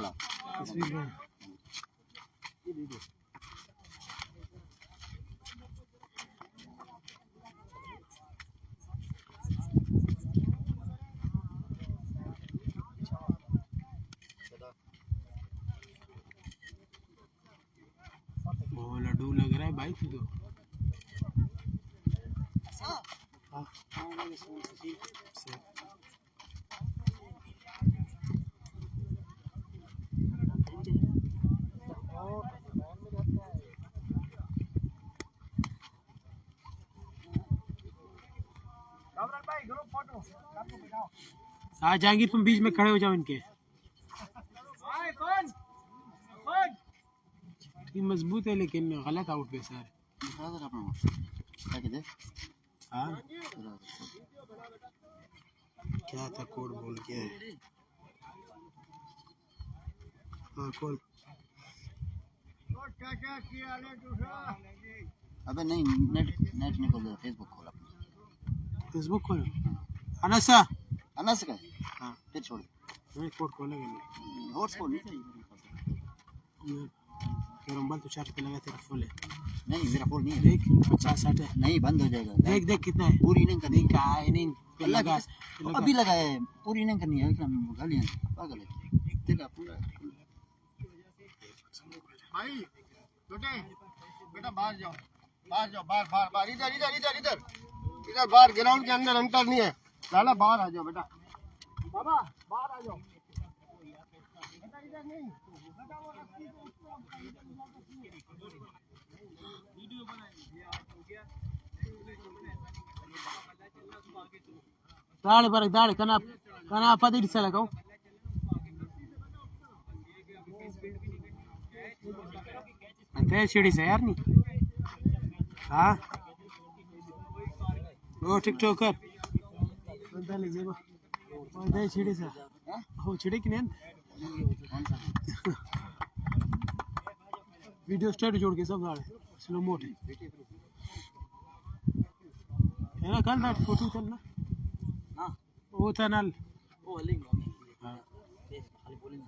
वो लड्डू लग रहा है भाई तू तो। आज जहांगीर तुम बीच में खड़े हो जाओ इनके। ये मजबूत है लेकिन गलत आउट पे सर। हाँ क्या था कोड बोल के। हाँ कॉल। अबे नहीं, नेट नहीं खोल, फेसबुक खोला। फेसबुक खोलो अनसा अनस का हाँ फिर छोड़ मैं कोड खोलेगा नहीं हॉटस्पॉट नहीं चाहिए मेरा मोबाइल तो चार्ज पे लगा तेरा फुल है नहीं मेरा फोन नहीं है देख 50-60 है नहीं बंद हो जाएगा देख देख कितना है पूरी नहीं करनी देख का है नहीं पे अल्लाह लगा की अभी लगाया है पूरी नहीं करनी है क्या गालियां पागल है देखा पूरा भाई बेटे बेटा बाहर जाओ बाहर जाओ बाहर इधर इधर इधर इधर इधर बाहर ग्राउंड के अंदर अंतर नहीं है लाला बाहर आ जाओ बेटा बाबा बाहर आ जाओ बेटा इधर नहीं बेटा वो रस्सी को दाढ़ी पर दाढ़ी कना पदी से लगाओ अंते सीढ़ी से यार नहीं हाँ ओ टिकटॉकर अंते ले जेबो अंते सीढ़ी से हो सीढ़ी की नहीं वीडियो स्टार्ट जोड़ के सब दाढ़ी स्लो मोशन है ना कल बैठ फोटो चल ना हां वो था नाल वो लिंग हाँ खाली बोलेंगे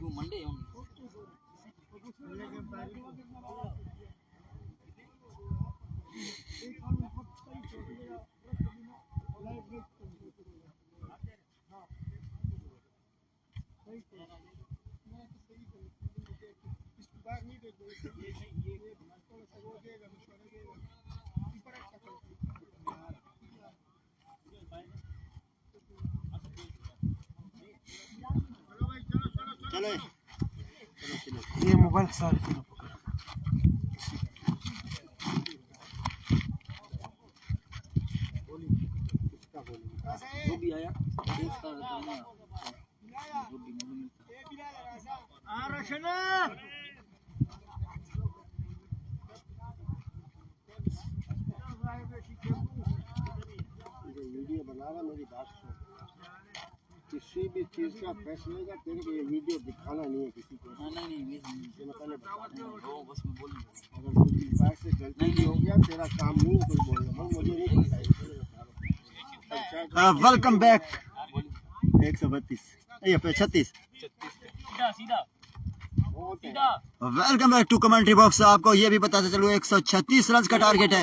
जो मंडे है चलो ये मोबाइल सारे फिर पकड़ जो भी आया इसका करना जो भी मिलता रशना वीडियो बना रहा मेरी बात सुन किसी भी चीज का फैसले का तेरे को ये वीडियो दिखाना नहीं है किसी को नहीं मैं पहले बता दूं वो बस मैं बोलूंगा अगर कोई बात से गलती नहीं हो गया तेरा काम नहीं है कोई बोलना मुझे नहीं पता है वेलकम बैक 132 ये पे 36 सीधा welcome back to commentary box. आपको ये भी बताते चलो 136 रन का टारगेट है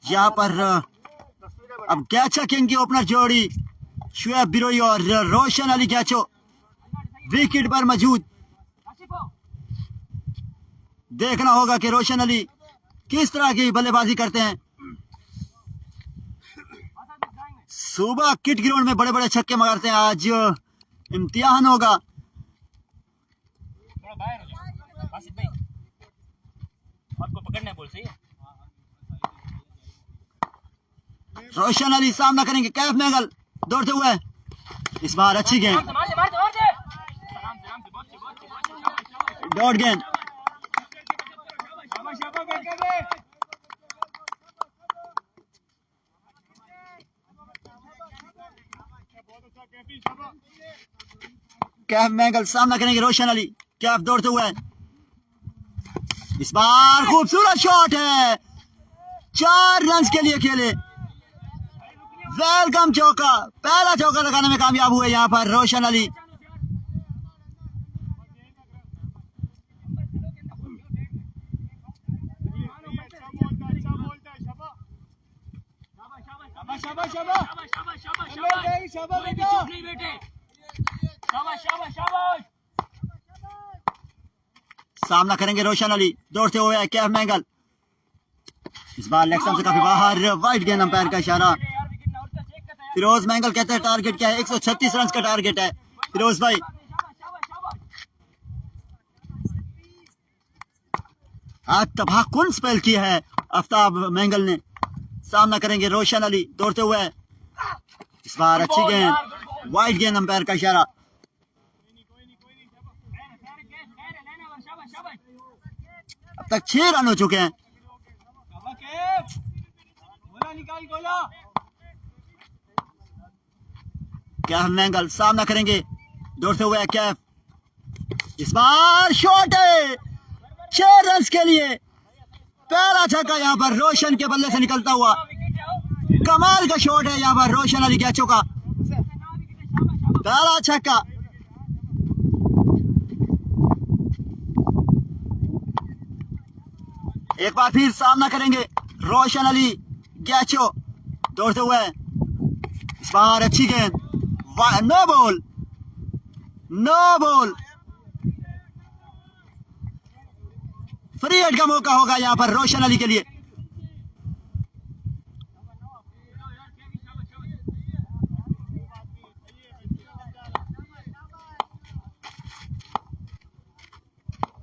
यहाँ पर। अब कैचा किंग की ओपनर जोड़ी शुएब बिरोई और रोशन अली कैचो विकेट पर मौजूद। देखना होगा कि रोशन अली किस तरह की बल्लेबाजी करते हैं। सुबह किट ग्राउंड में बड़े बड़े छक्के मारते हैं, आज इम्तिहान होगा। थोड़ा बाहर हो जाओ आसिफ भाई, आपको पकड़ना है बॉल, सही है। रोशन अली सामना करेंगे, कैफ मैगल दौड़ते हुए, इस बार अच्छी गेंद, डॉट गेंद। कैफ मैगल सामना करेंगे रोशन अली, कैफ दौड़ते हुए, इस बार खूबसूरत शॉट है, 4 रन के लिए खेले। वेलकम चौका, पहला चौका लगाने में कामयाब हुए यहाँ पर रोशन अली। सामना करेंगे रोशन अली, दौड़ते हुए कैफ मैगल, इस बार लेग स्टंप से काफी बाहर, वाइड गेंद, अंपायर का इशारा। फिरोज मैंगल कहते हैं टारगेट क्या है, 136 रन का टारगेट है फिरोज भाई। आज तबाहकुन स्पेल किया है आफ्ताब मैंगल ने। सामना करेंगे रोशन अली, दौड़ते हुए, इस बार अच्छी गेंद, वाइड गेंद, अंपायर का इशारा। अब तक 6 रन हो चुके हैं। कैफ मैंगल सामना करेंगे, दौड़ते हुए कैफ, इस बार शॉट है, 6 रन के लिए पहला छक्का यहाँ पर रोशन के बल्ले से निकलता हुआ। कमाल का शॉट है यहाँ पर रोशन अली गैचो का, पहला छक्का। एक बार फिर सामना करेंगे रोशन अली गैचो दौड़ते हुए। इस बार अच्छी गेंद, no ball, no ball. Free hit का मौका होगा यहाँ पर रोशन अली के लिए।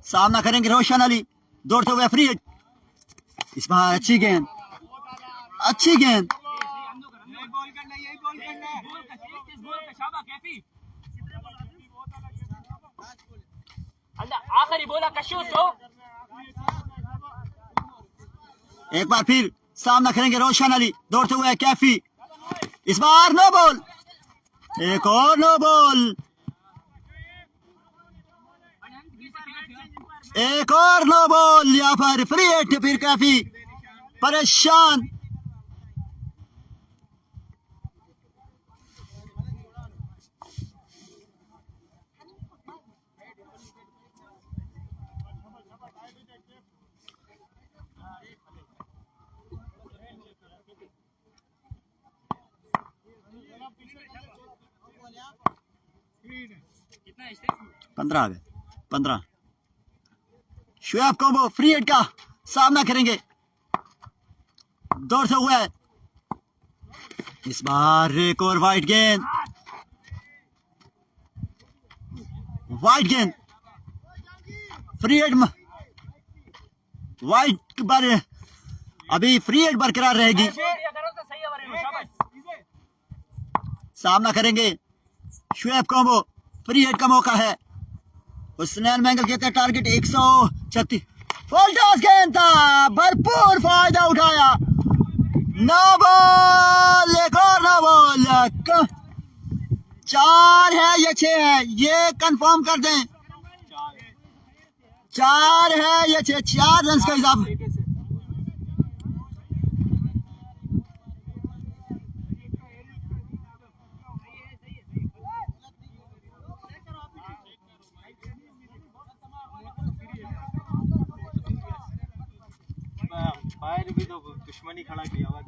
सामना करेंगे रोशन अली दौड़ते हुए, फ्री हिट। इस बार अच्छी गेंद, अच्छी गेंद। आखिरी बोला कशूस हो। एक बार फिर सामना करेंगे रोशन अली दौड़ते हुए, कैफी। इस बार नो बॉल, एक और नो बॉल, एक और नो बॉल। यहाँ पर फ्री हिट, फिर कैफी परेशान। कितना है? 15 आ गए, 15। शुएब कॉम्बो फ्री हिट का सामना करेंगे दौड़ते हुए। इस बार एक और वाइट गेंद, वाइट गेंद, फ्री हिट। वाइट पर अभी फ्री हिट बरकरार रहेगी। सामना करेंगे शुएब कॉम्बो, फ्री हिट का मौका है। हुसनैन मैंगल कहते हैं टारगेट 136। फुल गेंद था, भरपूर फायदा उठाया। नो बॉल, एक और नो बॉल। 4 है या 6 है, ये कंफर्म कर दें। 4 है या 6, 4 रन का हिसाब। फायर भी तो दुश्मनी खड़ा किया हुआ।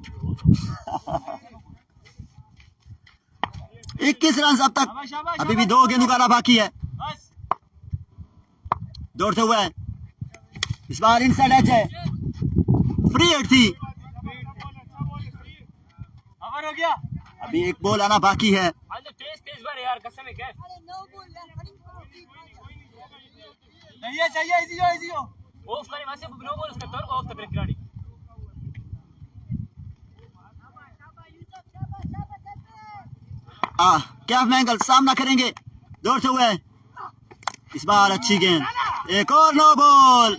21 रन अब तक, अभी भी 2 गेंद निकाला बाकी है। दौड़ते हुए इस बार इनसाइड एज है, फ्री हिट थी। हो गया, अभी एक बॉल आना बाकी है। तेज तेज बार यार, कसम है क्या? चाहिए इजी हो, इजी हो। ऑफ करे वहां से नो बॉल, उसका तौर ऑफ कर खिलाड़ी। कैफ मैंगल सामना करेंगे दौड़ते हुए। इस बार अच्छी गेंद, एक और no ball.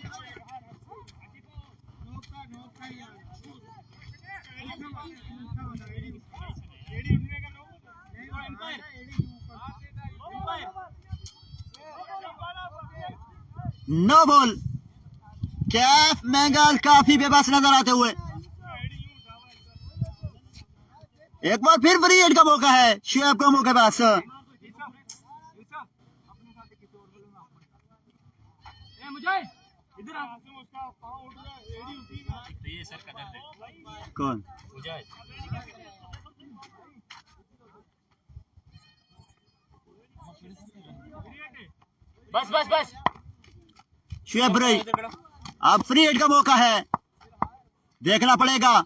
No ball. Kaif Mangal काफी बेबस नजर आते हुए। एक बार फिर फ्री हिट का मौका है शुएब कॉम्बो के पास। कौन? बस बस बस। शुएब रही, अब फ्री हिट का मौका है, देखना पड़ेगा।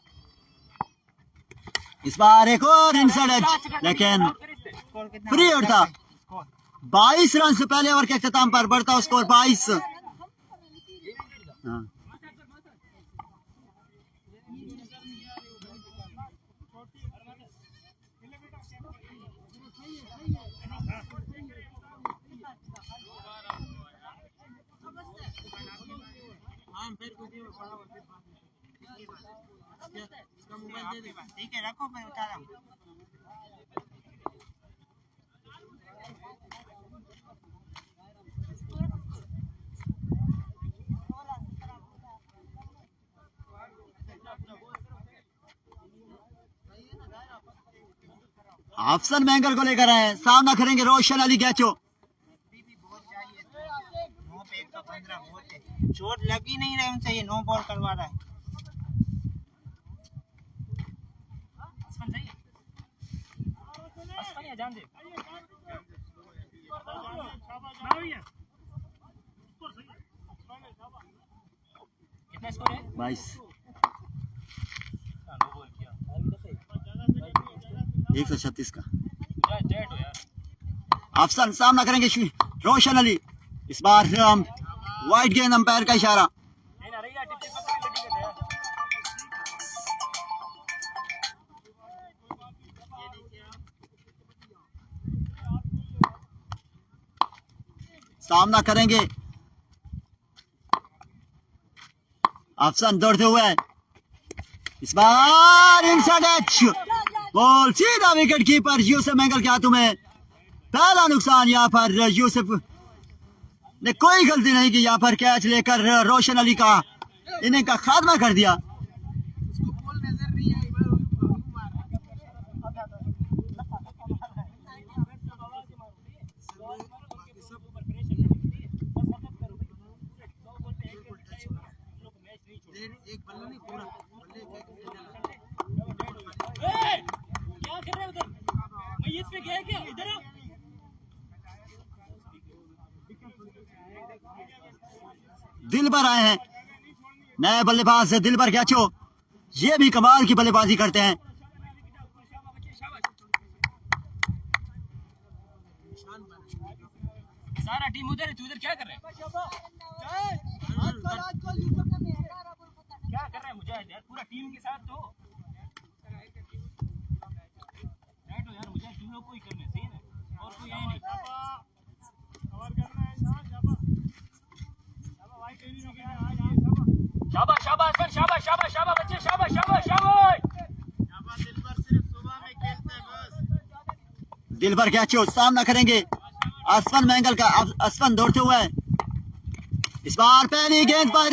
इस बार एक और इनसाइड एज, लेकिन फ्री हिट था। 22 रन से पहले ओवर के अख्ताम पर बढ़ता स्कोर 22। ठीक है, रखो, मैं उतारा। अफसन मैंगल को लेकर आए हैं, सामना करेंगे रोशन अली गैचो। चोट लगी नहीं रहे उनसे, ये नो बॉल करवा रहा है। कितना स्कोर है? 22 136 का। डेड हो यार। अफसन सामना करेंगे रोशन अली। इस बार वाइट गेंद, अंपायर का इशारा। नहीं ना रही यार, टिप टिप पकड़ के गया। सामना करेंगे अफसन दौड़ते हुए। इस बार इनसाइड एच, बॉल सीधा विकेट कीपर यूसुफ मैंगल के हाथों में। पहला नुकसान यहाँ पर यूसुफ ने कोई गलती नहीं की, यहाँ पर कैच लेकर रोशन अली का इनिंग का खात्मा कर दिया। क्या कर रहे हो उधर? मैं इस पे गया क्या? इधर आओ। दिलबर आए हैं, नए बल्लेबाज दिलबर गैचो, ये भी कमाल की बल्लेबाजी करते हैं। सारा टीम उधर है, तू उधर क्या कर रहा है? क्या कर रहा है मुजाहिद यार? पूरा टीम के साथ तो बैठो यार मुजाहिद, तुम लोग को ही करना है, सही है, और कोई है नहीं। शाबाश शाबाश सर, शाबाश शाबाश शाबाश बच्चे, शाबाश शाबाश शाबाश। दिलबर गैचो सामना करेंगे असफन मैंगल का। असफन दौड़ते हुए, इस बार पहली गेंद पर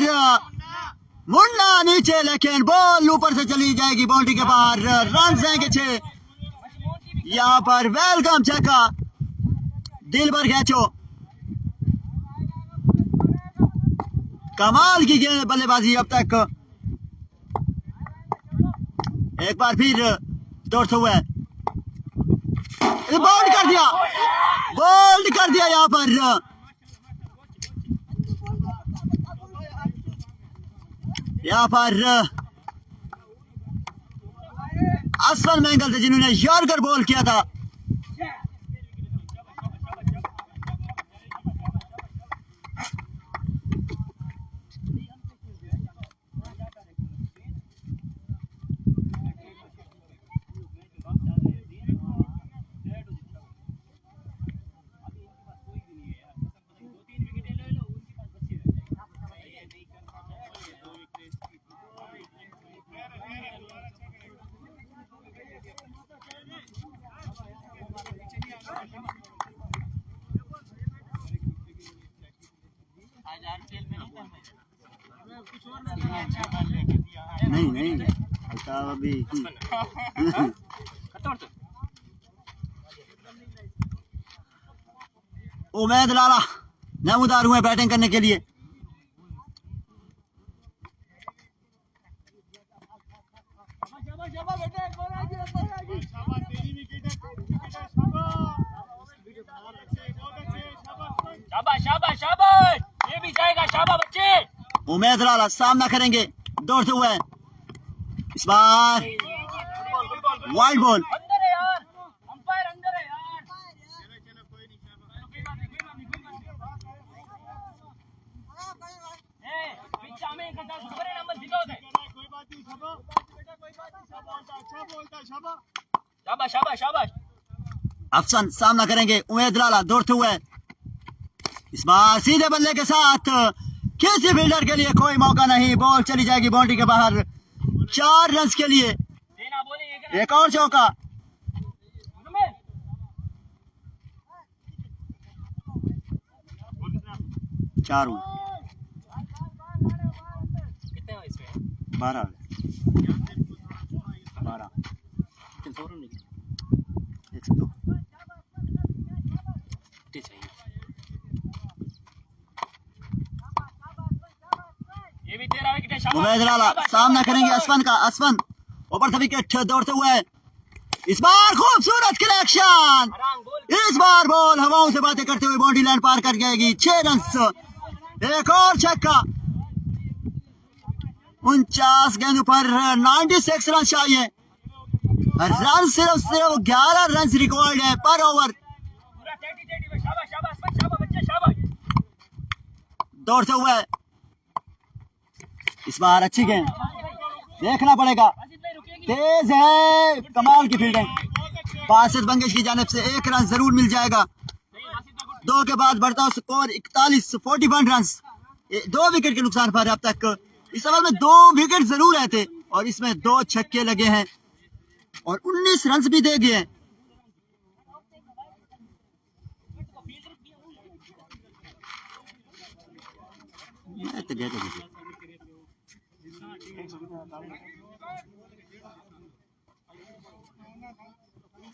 मुन्ना नीचे, लेकिन बॉल ऊपर से चली जाएगी बाउंड्री के बाहर। रन जाएंगे 6। यहाँ पर वेलकम छक्का दिलबर गैचो, कमाल की गेंद बल्लेबाजी अब तक। एक बार फिर दौड़ते हुए, बोल्ड कर दिया, बोल्ड कर दिया यहाँ पर। यहाँ पर असफल मैंगल थे जिन्होंने यॉर्कर बॉल किया था। नहीं नहीं अभी उमैद लाला नमूदार हुए बैटिंग करने के लिए। शाबाश शाबाश शाबाश, ये भी जाएगा, शाबाश बच्चे। उमैद लाला सामना करेंगे दौड़ते हुए। इस बार वाइड बॉल, अंदर है यार, अंपायर अंदर है यार। पिछा में एक नंबर दिखाओ दे। शाबाश शाबाश शाबाश। अफसन सामना करेंगे उमैद लाला दौड़ते हुए। इस बार सीधे बल्ले के साथ किसी फील्डर के लिए कोई मौका नहीं, बॉल चली जाएगी बाउंड्री के बाहर। 4 रन के लिए देना बोले एक और चौका। चार हुए, कितने हो इसमें? 12 12 137 उमैद लाला सामना करेंगे असफन का। असफन ऊपर से विकेट दौड़ते हुए, इस बार खूबसूरत कलेक्शन, इस बार बॉल हवाओं से बातें करते हुए बाउंड्री लाइन पार कर जाएगी। 6 रन, एक और छक्का। 49 गेंदों पर 96 रन चाहिए। रन सिर्फ 11 रन रिकॉर्ड है पर ओवर। दौड़ते हुए, इस बार अच्छी गेंद, देखना पड़ेगा, तेज है, कमाल की फील्डिंग। बासित बंगेश की जानिब से 1 रन जरूर मिल जाएगा। 2 के बाद बढ़ता हुआ स्कोर 41 रन। 2 विकेट के नुकसान पर अब तक इस ओवर में 2 विकेट जरूर आए थे और इसमें 2 छक्के लगे हैं और 19 रन भी दे गए।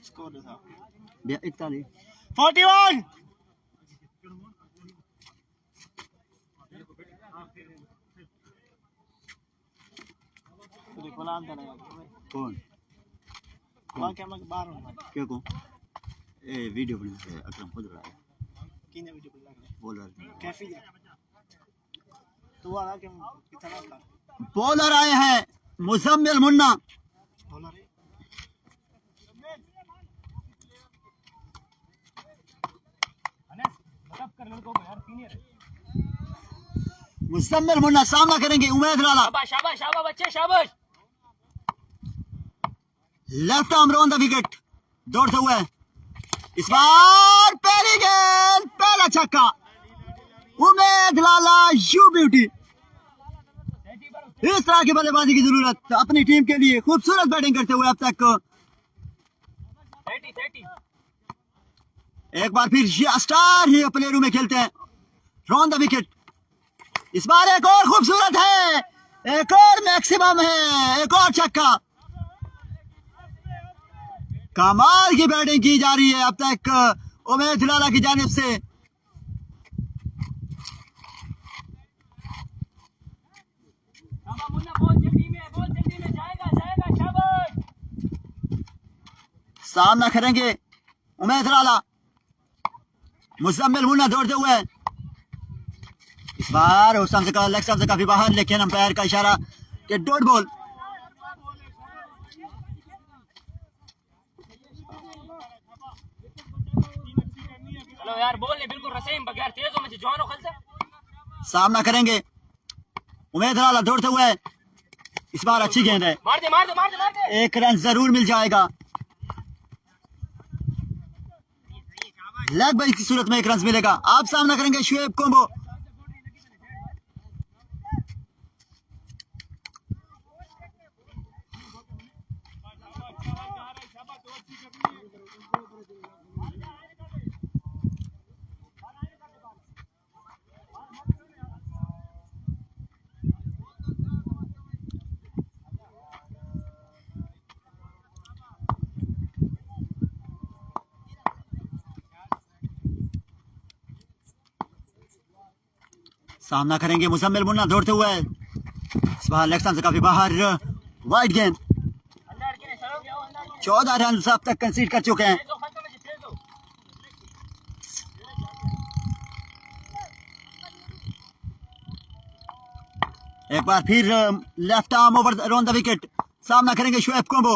स्कोर 41। कौन क्या बाहर क्या को ए वीडियो बना अकरम खुद रहा है किने वीडियो लग रहा बोल रहा है। कैफी तो आ कितना बॉलर आए हैं मुजम्मिल मुन्ना। बॉलर मुजम्मिल मुन्ना सामना करेंगे उमैद लाला। शाबाश शाबाश बच्चे शाबाश। Left arm on the wicket, दौड़ते हुए, इस बार पहली गेंद, पहला छक्का। उमैद लाला यू ब्यूटी। इस तरह की बल्लेबाजी की जरूरत अपनी टीम के लिए। खूबसूरत बैटिंग करते हुए अब तक 30। एक बार फिर स्टार ही प्लेयरों में खेलते हैं। रॉन द विकेट, इस बार एक और खूबसूरत है, एक और मैक्सिमम है, एक और छक्का। कमाल की बैटिंग की जा रही है अब तक उमैद लाला की जानिब से। सामना करेंगे उमैद लाला। मुजम्मिल मुन्ना दौड़ते हुए, इस बार उस स्टंप से लेग स्टंप से काफी बाहर, लेकिन अंपायर का इशारा कि डॉट बॉल। चलो यार बोल नहीं बिल्कुल रसीम बगैर तेज हो मुझे जवानों खलता। सामना करेंगे उमैद लाला दौड़ते हुए, इस बार अच्छी गेंद है, मार दे। 1 रन जरूर मिल जाएगा। लेग बाई की सूरत में 1 रन मिलेगा। आप सामना करेंगे शुएब कोम्बो। सामना करेंगे मुजम्मिल मुन्ना दौड़ते हुए, इस बार लेग स्टंप से काफी बाहर, वाइड गेंद। 14 रन अब तक कंसीड कर चुके हैं। एक बार फिर left arm over on the wicket, सामना करेंगे शुएब कोम्बो।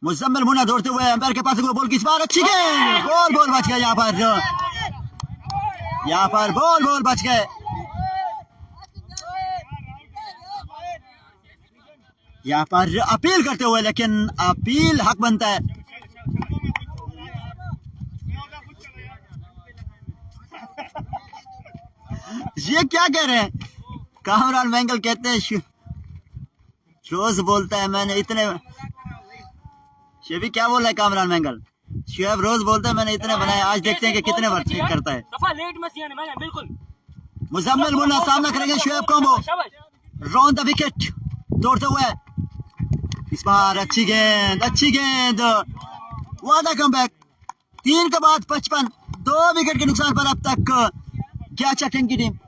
मुजम्मिल मुन्ना दौड़ते हुए, अंपायर के पास बॉल की, इस बार अच्छी गेंद, बॉल बच गया। यहाँ पर बॉल बच गए। यहाँ पर अपील करते हुए, लेकिन अपील हक बनता है। ये क्या कह रहे हैं? कामरान मैंगल कहते हैं रोज बोलता है मैंने इतने, शेबी क्या बोल रहा है कामरान मैंगल? शुएब रोज बोलता है मैंने इतने बनाए, आज देखते हैं कि कितने करता है। मुजम्मिल मुन्ना सामना करेंगे Shoaib combo. Ron the wicket दौड़ते हुए, इस बार अच्छी गेंद, वादा कमबैक। 3 के बाद 55, 2 विकेट के नुकसान पर अब तक क्या चेकिंग की टीम।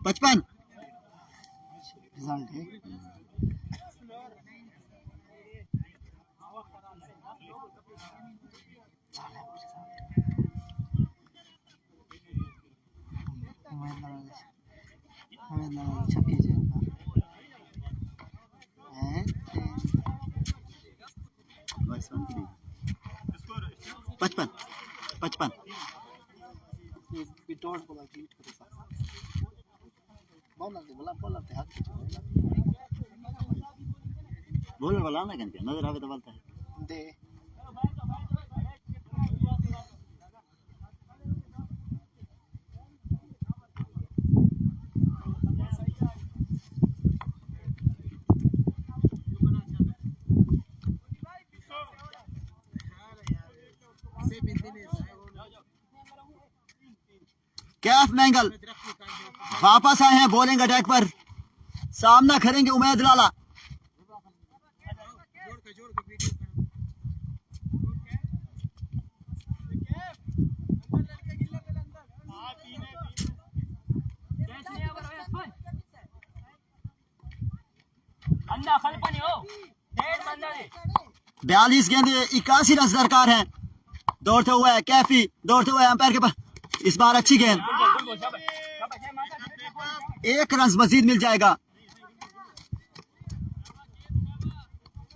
55 रिजल्ट है हमें छक्के जाएगा 55 55 पिटोड़ को लगी बॉलर थे हाथ बॉलर वाला ना कहते नजर आवे तो बोलता है दे कैफ मैंगल वापस आए हैं बॉलिंग अटैक पर सामना करेंगे उमैद लाला अंदा खलपनी हो 42 गेंदे 81 रन दरकार हैं दौड़ते हुए कैफी दौड़ते हुए अंपायर के पास इस बार अच्छी गेंद एक रन मजीद मिल जाएगा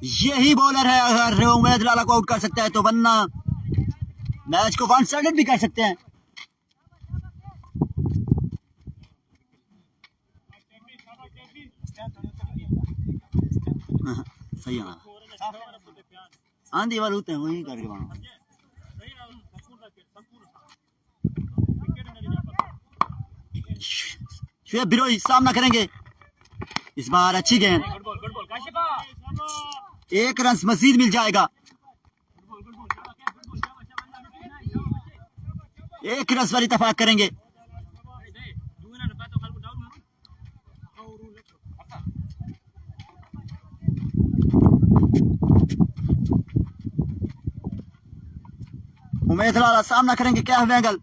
यही बॉलर है अगर उमैद लाला को आउट कर सकता है तो वरना मैच को 1 भी कर सकते हैं सही है आंधी वाले होते हैं वही करके बना शुएब बिरोई सामना करेंगे इस बार अच्छी गेंद एक रन मजीद मिल जाएगा एक रन पर इत्तेफाक करेंगे उमैद लाला सामना करेंगे कैफ मैंगल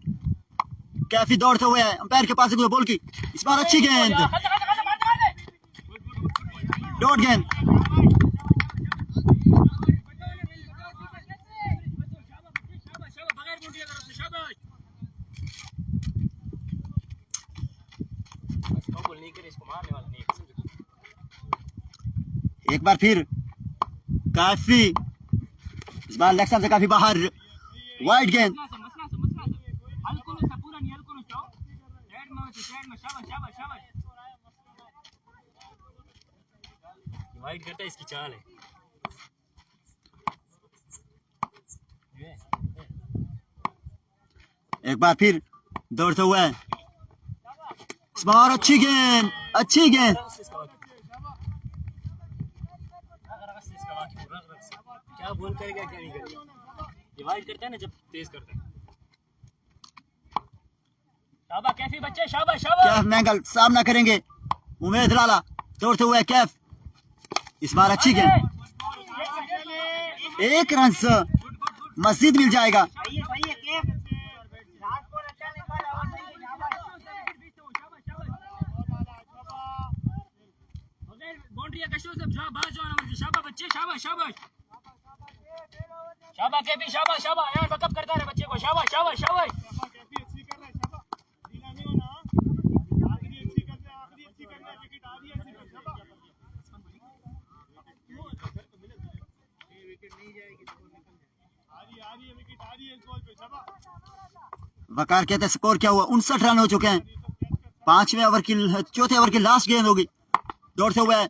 कैफी दौड़ते हुए अंपायर के पास बॉल की इस बार अच्छी गेंद डॉट गेंद एक बार फिर काफी इस बार लेग से काफी बाहर वाइड गेंद वाइड करता है इसकी चाल है एक बार फिर दौड़ते हुए इस बार अच्छी गेंद क्या बोल करेगा क्या नहीं करेगा ये वाइड करता है ना जब तेज करता है शाबाश कैफी बच्चे शाबाश कैफ मैंगल सामना करेंगे उमैद लाला दौड़ते हुए कैफ इस बार अच्छी गेंद एक रन मजीद मिल जाएगा शाबाश कैफी शाबाश यार बकअप करता है बच्चे को शाबाश वकार कहते स्कोर क्या हुआ 59 रन हो चुके हैं चौथे ओवर की लास्ट गेंद होगी दौड़ते हुए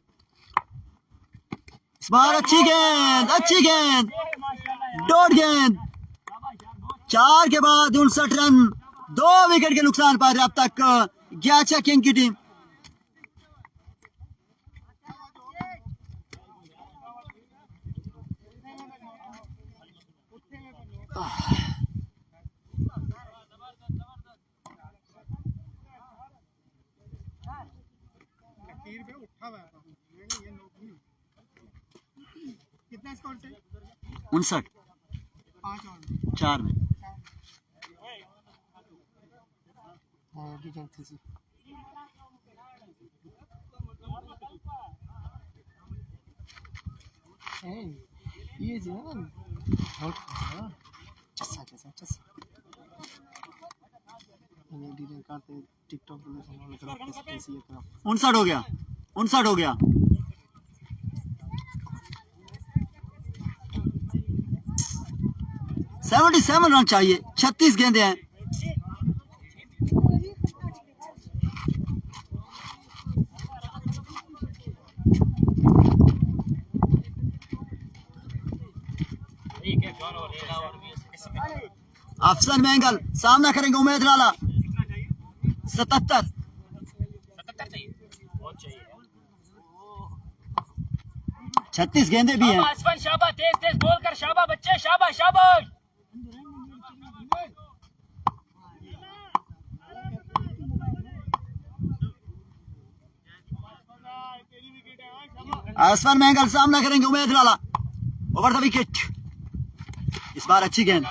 इस बार अच्छी गेंद डॉट गेंद 4 के बाद 59 रन 2 विकेट के नुकसान पर अब तक ग्याचा किंग की टीम कितना स्कोर से 59 4 में ये जो है ना चस्सा चस्सा चस्सा ये डीजे करते टिकटॉक पे सुनो तरफ कैसी है तरफ 59 हो गया, 59 हो गया। $77 रन चाहिए, 36 गेंदे हैं। अफसन मैंगल सामना करेंगे उमेद लाला। 77 36 गेंदे भी हैं। आसमान शाबा, तेज तेज बोल कर शाबा बच्चे, शाबा शाबाश। आसमान मैंगल सामना करेंगे उमेद लाला। ओवर द विकेट, इस बार अच्छी गेंद।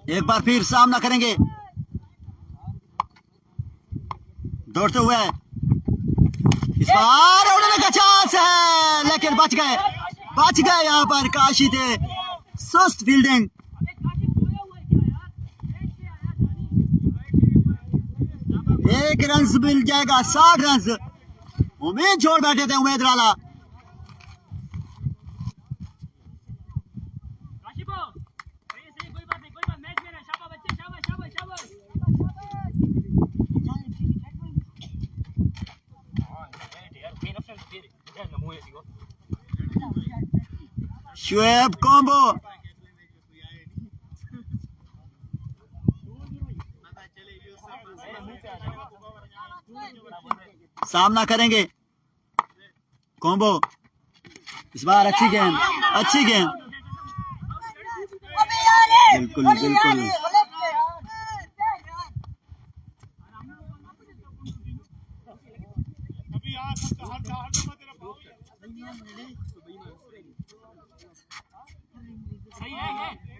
एक बार फिर सामना करेंगे, दौड़ते हुए। इस बार उड़ने का चांस है, लेकिन बच गए यहाँ पर काशी थे। सुस्त फील्डिंग। एक रन मिल जाएगा, 60 रन उम्मीद छोड़ बैठे थे उमेद लाला। शुएब कॉम्बो सामना करेंगे, कॉम्बो। इस बार अच्छी गेंद, अच्छी गेंद। बिल्कुल बिल्कुल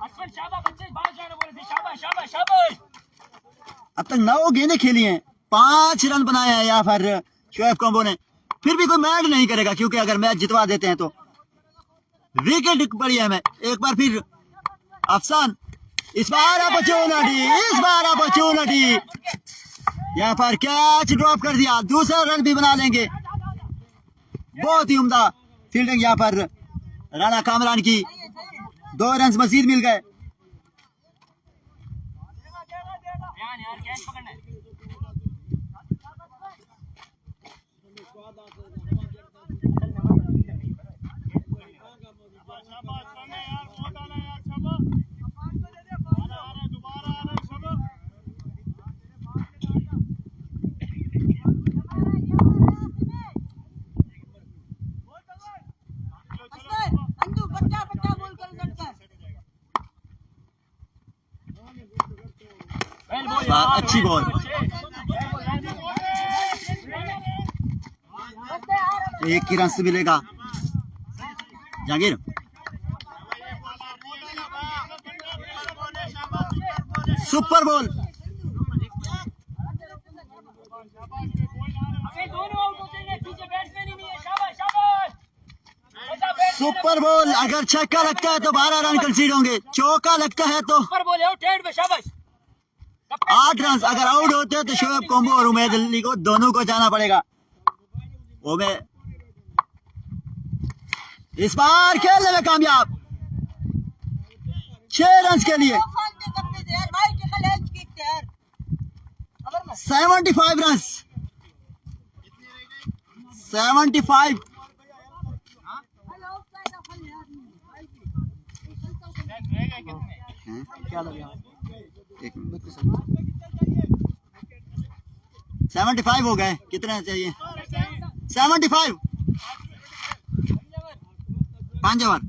आसमान शाबा बच्चे, बाहर जाने बोले थे, शाबा शाबा शाबाश। अब तक 9 गेंदें खेली हैं, 5 रन बनाए हैं यहाँ पर शुएब कॉम्बो ने। फिर भी कोई मैच नहीं करेगा, क्योंकि अगर मैच जितवा देते हैं तो विकेट पड़ी है। हमें एक बार फिर अफसान, इस बार अपॉर्चुनिटी यहाँ पर कैच ड्रॉप कर दिया। दूसरा रन भी बना लेंगे। बहुत ही उम्दा फील्डिंग यहाँ पर राणा कामरान की। 2 रन मजीद मिल गए। अच्छी बॉल, एक ही रन से मिलेगा Jahangir. Super ball, super ball. अगर छक्का लगता है तो 12 रन कंसीड होंगे, चौका लगता है तो 8 रन। अगर आउट होते हैं तो शुएब कॉम्बो और उमेद अली को दोनों को जाना पड़ेगा। इस बार खेलने में कामयाब, 6 रन के लिए 75 रन। 75 क्या लग गया 75 हो गए। कितने चाहिए? 75 5 ओवर।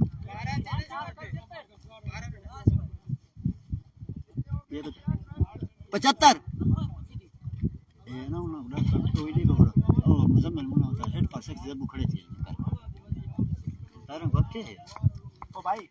75 ना उन्होंने तो ये देखो ओ मुजम्मिल मुना होता हेड पर से जब खड़े थे तारा वक्त है ओ भाई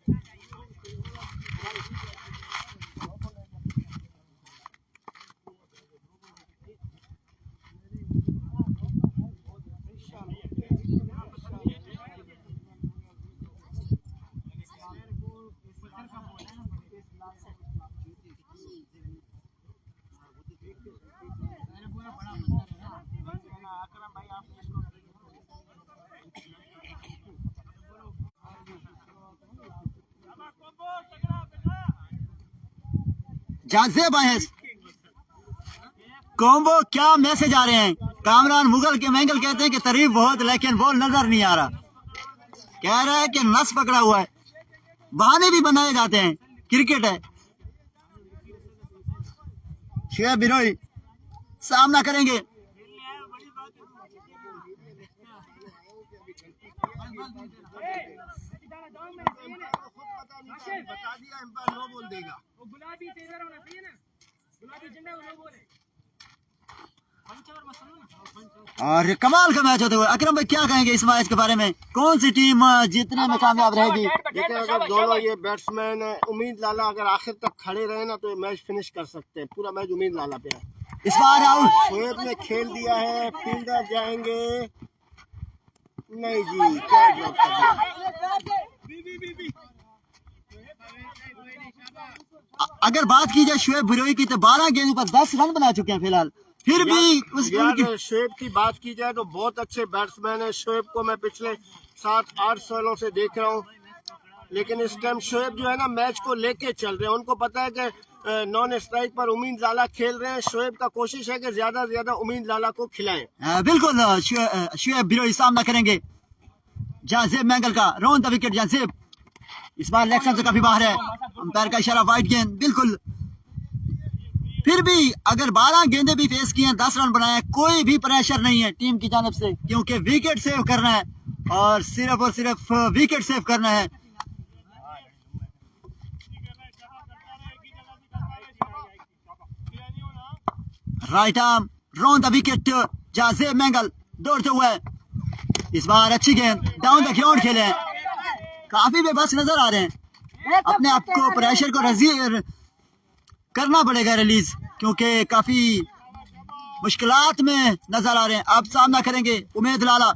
जाज़ेब बहस कॉम्बो क्या मैसेज आ रहे हैं। कामरान मुगल के मैंगल कहते हैं कि तारीफ बहुत लेकिन बॉल नजर नहीं आ रहा। कह रहा है कि नस पकड़ा हुआ है, बहाने भी बनाए जाते हैं, क्रिकेट है। शुएब बिरोई सामना करेंगे। बता दिया एम्पायर नो बोल देगा। और कमाल का मैच होते हुए अकरम भाई क्या कहेंगे इस मैच के बारे में? कौन सी टीम जीतने में कामयाब रहेगी? देखिए अगर दोनों ये बैट्समैन उम्मीद लाला अगर आखिर तक खड़े रहे ना तो ये मैच फिनिश कर सकते हैं। पूरा मैच उम्मीद लाला पे है। इस बार आउट शोएब ने खेल दिया है, फील्डर जाएंगे नहीं जी, क्या ड्रॉप कर दिया। अगर बात की जाए शुएब बिरोई की तो 12 गेंदों पर 10 रन बना चुके हैं फिलहाल। फिर भी यार शोएब की बात की जाए तो बहुत अच्छे बैट्समैन है। शोएब को मैं पिछले 7-8 सालों से देख रहा हूँ, लेकिन इस टाइम शोएब जो है ना मैच को लेके चल रहे हैं। उनको पता है कि नॉन स्ट्राइक पर उम्मीद लाला खेल रहे हैं। शोएब का कोशिश है कि ज्यादा से ज्यादा उम्मीद लाला को खिलाएं। बिल्कुल शुएब बिरोई सामना करेंगे जाज़ेब मैंगल का। रोन द विकेट जाज़ेब इस बार इलेक्शन से काफी बाहर है। अंपायर का इशारा वाइट गेंद बिल्कुल। फिर भी अगर 12 गेंदे भी फेस किए, 10 रन बनाए, कोई भी प्रेशर नहीं है टीम की जानिब से, क्योंकि विकेट सेव करना है और सिर्फ विकेट सेव करना है। Right arm round the wicket Jazeb Mangal दौड़ते हुए। इस बार अच्छी गेंद डाउन द ग्राउंड खेले हैं, काफी बेबस नजर आ रहे हैं। अपने आप को प्रेशर को करना पड़ेगा रिलीज, क्योंकि काफी मुश्किलात में नजर आ रहे हैं। अब सामना करेंगे उमेद लाला।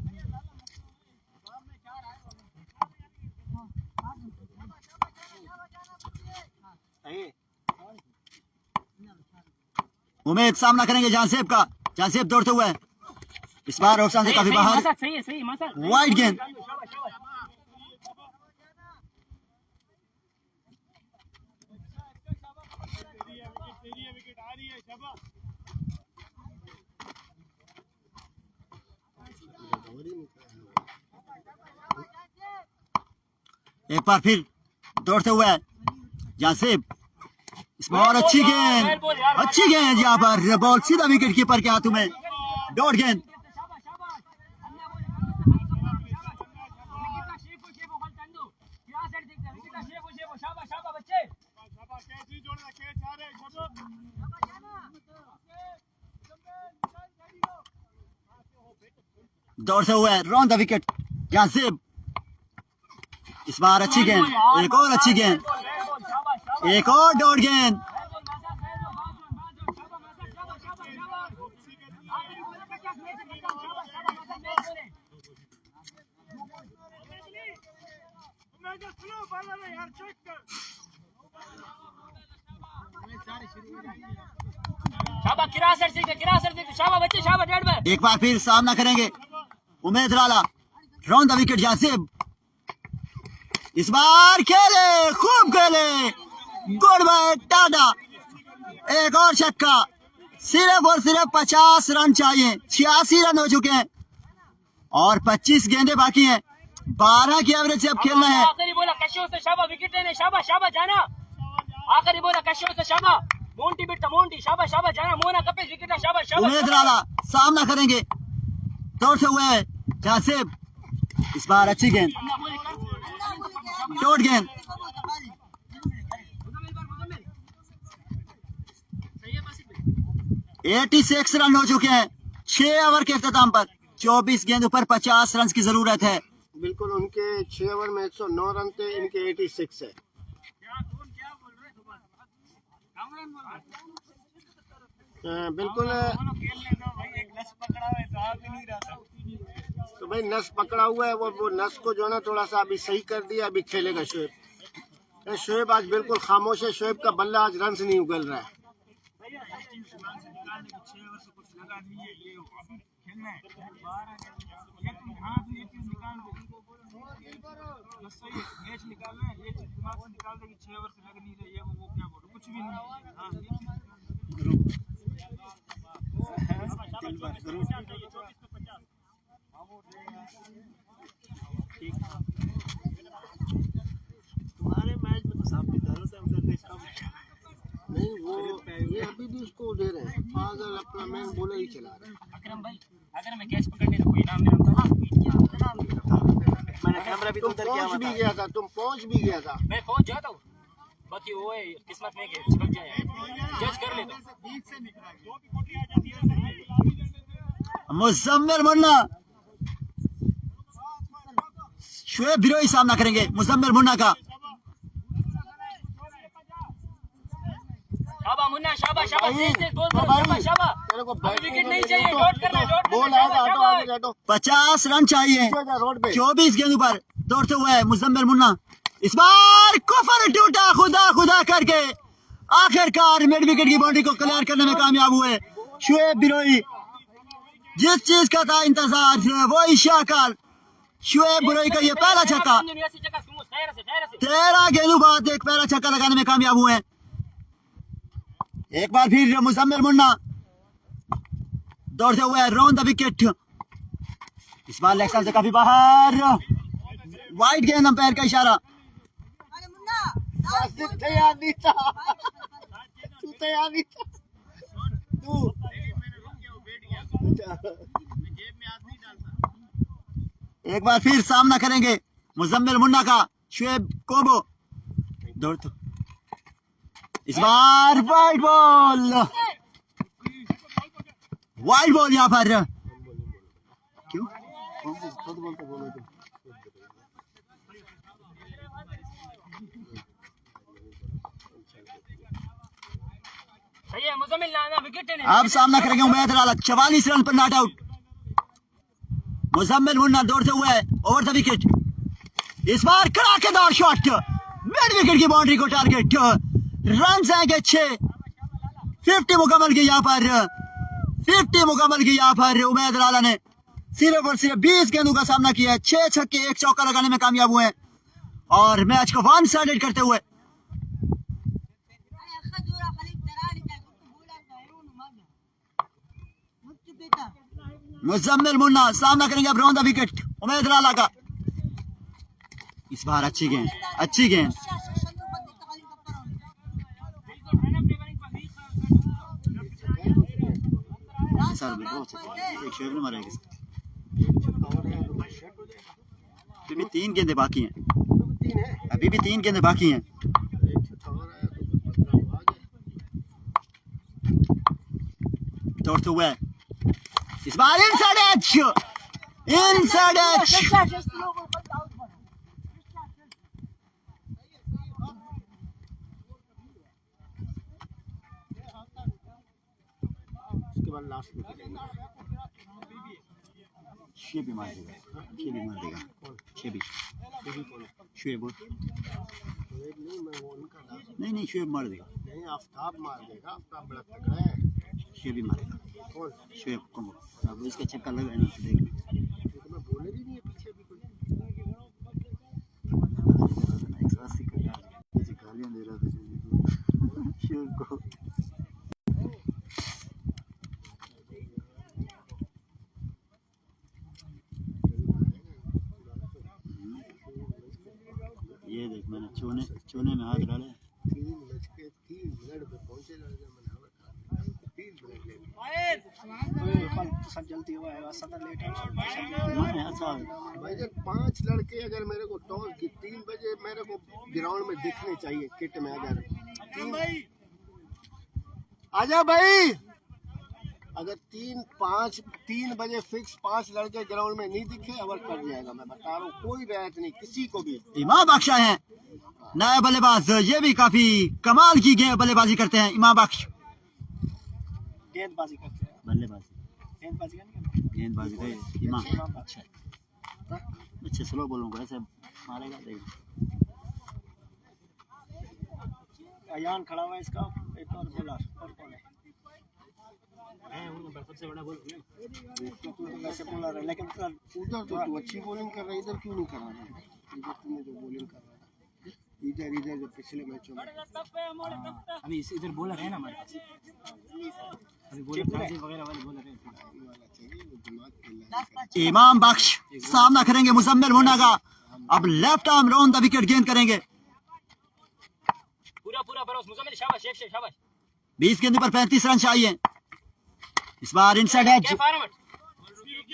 उमेद सामना करेंगे जाज़ेब का। जाज़ेब दौड़ते हुए इस बार ऑप्शन से काफी बाहर। वाइड गेंद एक बार फिर दौड़ते हुए जाज़ेब। इस बार अच्छी गेंद यहाँ पर बॉल सीधा विकेट कीपर के हाथों में। डॉट गेंद दौड़ते हुए रॉन द विकेट जाज़ेब। इस बार अच्छी गेंद, एक और अच्छी गेंद, एक और डॉट गेंद। एक बार फिर सामना करेंगे Umed Lala. Round the wicket Jazeb. इस बार खेले, खूब खेले, गुड बाय टाटा। एक और छक्का। सिर्फ और सिर्फ 50 रन चाहिए। 86 रन हो चुके हैं और 25 गेंदे बाकी हैं। 12 की एवरेज से अब खेलना है। आखिरी बोला कशियों से शाबा विकेट लेने, शाबा शाबा जाना। आखिरी बोला कशियों से शाबा मोंटी बिट्टा मोंटी, शाबा शाबा जाना। मोना कपे विकेट शाबा शाबा। उमेद लाला सामना करेंगे दौड़ते हुए जाज़ेब। इस बार अच्छी गेंद, डॉट गेंद। 86 रन हो चुके हैं 6 ओवर के अख्ताम पर। 24 गेंदों पर 50 रन की जरूरत है। बिल्कुल, उनके 6 ओवर में 109 रन थे, इनके 86 है। बिल्कुल, तो भाई नस पकड़ा हुआ है, वो नस को जो है ना थोड़ा सा अभी सही कर दिया, अभी खेलेगा शोएब। शोएब आज बिल्कुल खामोश है, शोएब का बल्ला आज रन से नहीं उगल रहा है। तुम्हारे मैच में तो सामने डालो से उधर देखा नहीं, वो ये अभी भी उसको दे रहे हैं, पागल अपना मैन बॉलर ही चला रहा है। अकरम भाई, अगर मैं कैच पकड़ने तो कोई इनाम मेरा मैंने कैमरा भी तो तुम उधर किया पहुंच भी गया था, तुम पहुंच भी गया था। मैं पहुंच जाता हूँ, बाकी वो है किस्मत में के चिपक जाए, जज कर लेता हूँ। मुजम्मिल मुन्ना, शोएब बिरोई सामना करेंगे मुजम्मिल मुन्ना का। शाबा मुन्ना, शाबा शाबा, तेज तेज बॉल करो, शाबा शाबा। तेरे को अभी विकेट नहीं चाहिए, डॉट करना, डॉट बॉल करना, आएगा, शाबा हटो शाबा। आगे हटो, 50 रन चाहिए रोड पे। 24 गेंदों पर दौड़ते हुए मुजम्मिल मुन्ना। इस बार कुफर टूटा खुदा खुदा करके आखिरकार मिड विकेट की बाउंड्री को क्लियर करने में कामयाब हुए शोएब बिरोई। जिस चीज का था इंतजार वो इशाकार शोएब बिरोई का ये पहला छक्का। 13 गेंदों बाद एक पहला छक्का लगाने में कामयाब हुए। एक बार फिर मुजम्मिल मुन्ना दौड़ते हुए राउंड द विकेट। इस बार लेग साइड से काफी बाहर, वाइड गेंद, अंपायर का इशारा। तैयार नहीं था, तू तैयार नहीं था, तू एक बार फिर सामना करेंगे मुजम्मिल मुन्ना का शोएब कोबो। दौड़ते इस बार वाइड बॉल, वाइड बॉल यहाँ पर। क्यों? खुद बोलते बोलो तुम। सही है, मुजम्मिल ना विकेट नहीं। अब सामना करेंगे उमैद अदालत। 44 रन पर नॉट आउट। मुजम्मिल मुन्ना दौड़ते हुए ओवर द विकेट। इस बार कड़ाकेदार शॉट, मिड विकेट की बाउंड्री को टारगेट। रन आएंगे 6। 50 मुकम्मल की यहाँ पर, 50 मुकम्मल की यहाँ पर उमैद अदालत ने सिर्फ और सिर्फ 20 गेंदों का सामना किया है। 6 छक्के 1 चौका लगाने में कामयाब हुए हैं और मैच को 1 साइडेड करते हुए मुजम्मिल मुन्ना सामना करेंगे अब राउंड द विकेट उमैद लाला का। इस बार अच्छी गेंद, अच्छी गेंद। अभी भी 3 गेंदें बाकी हैं, अभी भी 3 गेंदें बाकी हैं। दौड़ते हुए इस बार इनसाइड एज, इनसाइड एज। उसके बाद लास्ट में छह भी मार देगा, छह भी मार देगा, छह भी शुएब नहीं शुएब मार देगा, नहीं आफ्ताब मार देगा, आफ्ताब बड़ा तगड़ा है। शुएब भी मारेगा, कौन? शुएब को अब इसका छक्का लग रहा है ना, देख मैं बोले भी नहीं है पीछे भी कोई। गालियां दे रहा था शुएब को। ये देख मैंने चोने में हाथ डाले। 3 मिनट पे पहुंचे लड़के, मैंने 3 मिनट ले लिए। सब जल्दी हुआ है, सदर लेट है। भाई जब 5 लड़के अगर मेरे को टॉस की 3 बजे मेरे को ग्राउंड में दिखने चाहिए किट में। अगर आजा भाई, अगर 3 बजे फिक्स 5 लड़के ग्राउंड में नहीं दिखे ओवर कर जाएगा। मैं बता रहा हूँ, कोई रियायत नहीं किसी को भी। इमाम बख्श आए हैं नया बल्लेबाज, ये भी काफी कमाल की बल्लेबाजी करते हैं इमाम बख्श। गेंदबाजी करते हैं, बल्लेबाजी गेंदबाजी का नहीं गेंदबाजी तो इमाम अच्छा अच्छे स्लो बोलूंगा, ऐसे मारेगा देगा। अयान खड़ा हुआ है इसका एक और बॉलर, और कौन है? सबसे बड़ा बॉल वैसे बॉलर है लेकिन उधर तो तू अच्छी बॉलिंग कर रहा है, इधर क्यों नहीं कर रहा है? इधर तुमने जो बॉलिंग कर रहा है इधर जो पिछले मैचों में अभी इधर बॉलर है ना हमारे पास, अभी बॉलर वगैरह वाले बॉलर है। इमाम बख्श सामना करेंगे मुजम्मिल मुन्ना का। अब left arm round the wicket गेंद करेंगे। पूरा पूरा भरोसा मुजम्मिल, शाबाश शेख शाबाश। 20 गेंद पर 35 रन चाहिए। इस बार इनसाइड एज क्या फॉर्मेट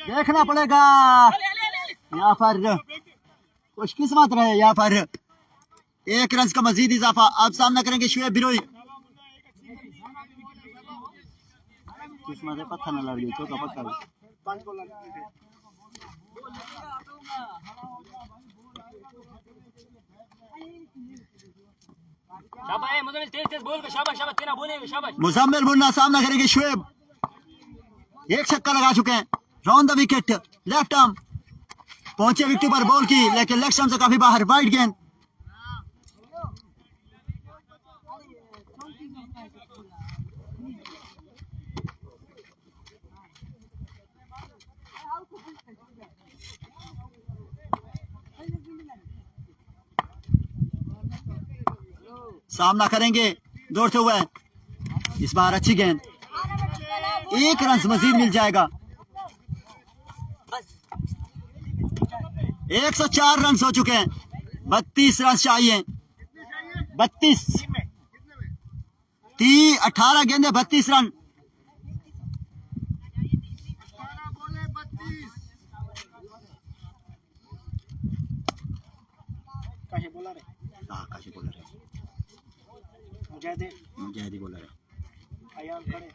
देखना पड़ेगा, यहाँ पर खुशकिस्मत रहे, यहाँ पर 1 रन का मजीद इजाफा। अब सामना करेंगे शुएब बिरोई। किस्मत है पत्थर न लड़ गई, छोटा पत्थर। 5 बॉलर थे। शाबाश मुजम्मिल, तेज तेज बोल के शाबाश शाबाश, तेरा बोले शाबाश। मुजम्मिल मुन्ना सामना करेंगे शुएब। 1 छक्का लगा चुके हैं। Round the wicket left arm पहुंचे विकेट पर बॉल की, लेकिन लेग स्टंप से काफी बाहर। वाइड गेंद सामना करेंगे दौड़ते हुए। इस बार अच्छी गेंद, 1 रन मजीद मिल जाएगा। 104 रन हो चुके हैं, 32 रन चाहिए। 32 18 गेंदे 32 रन। काशी बॉलर है, काशी बोलर है, मुजाहिद बोलर है। अयान खड़े।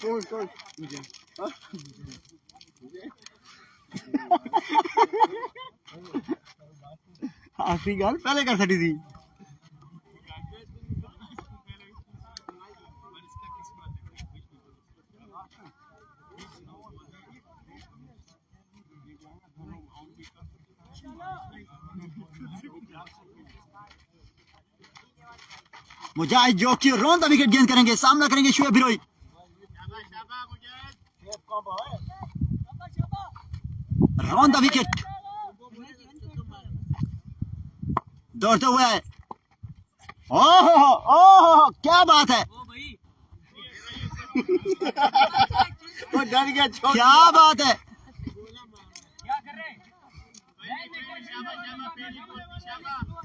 कौन आखिरी गल पहले कर सकती थी। मुजाहिद जो कि राउंड द विकेट गेंद करेंगे। सामना करेंगे शुएब बिरोई। राउंड द विकेट दौड़ते हुए। ओहो ओहो क्या बात है, वो डर गया, छोड़ क्या बात है।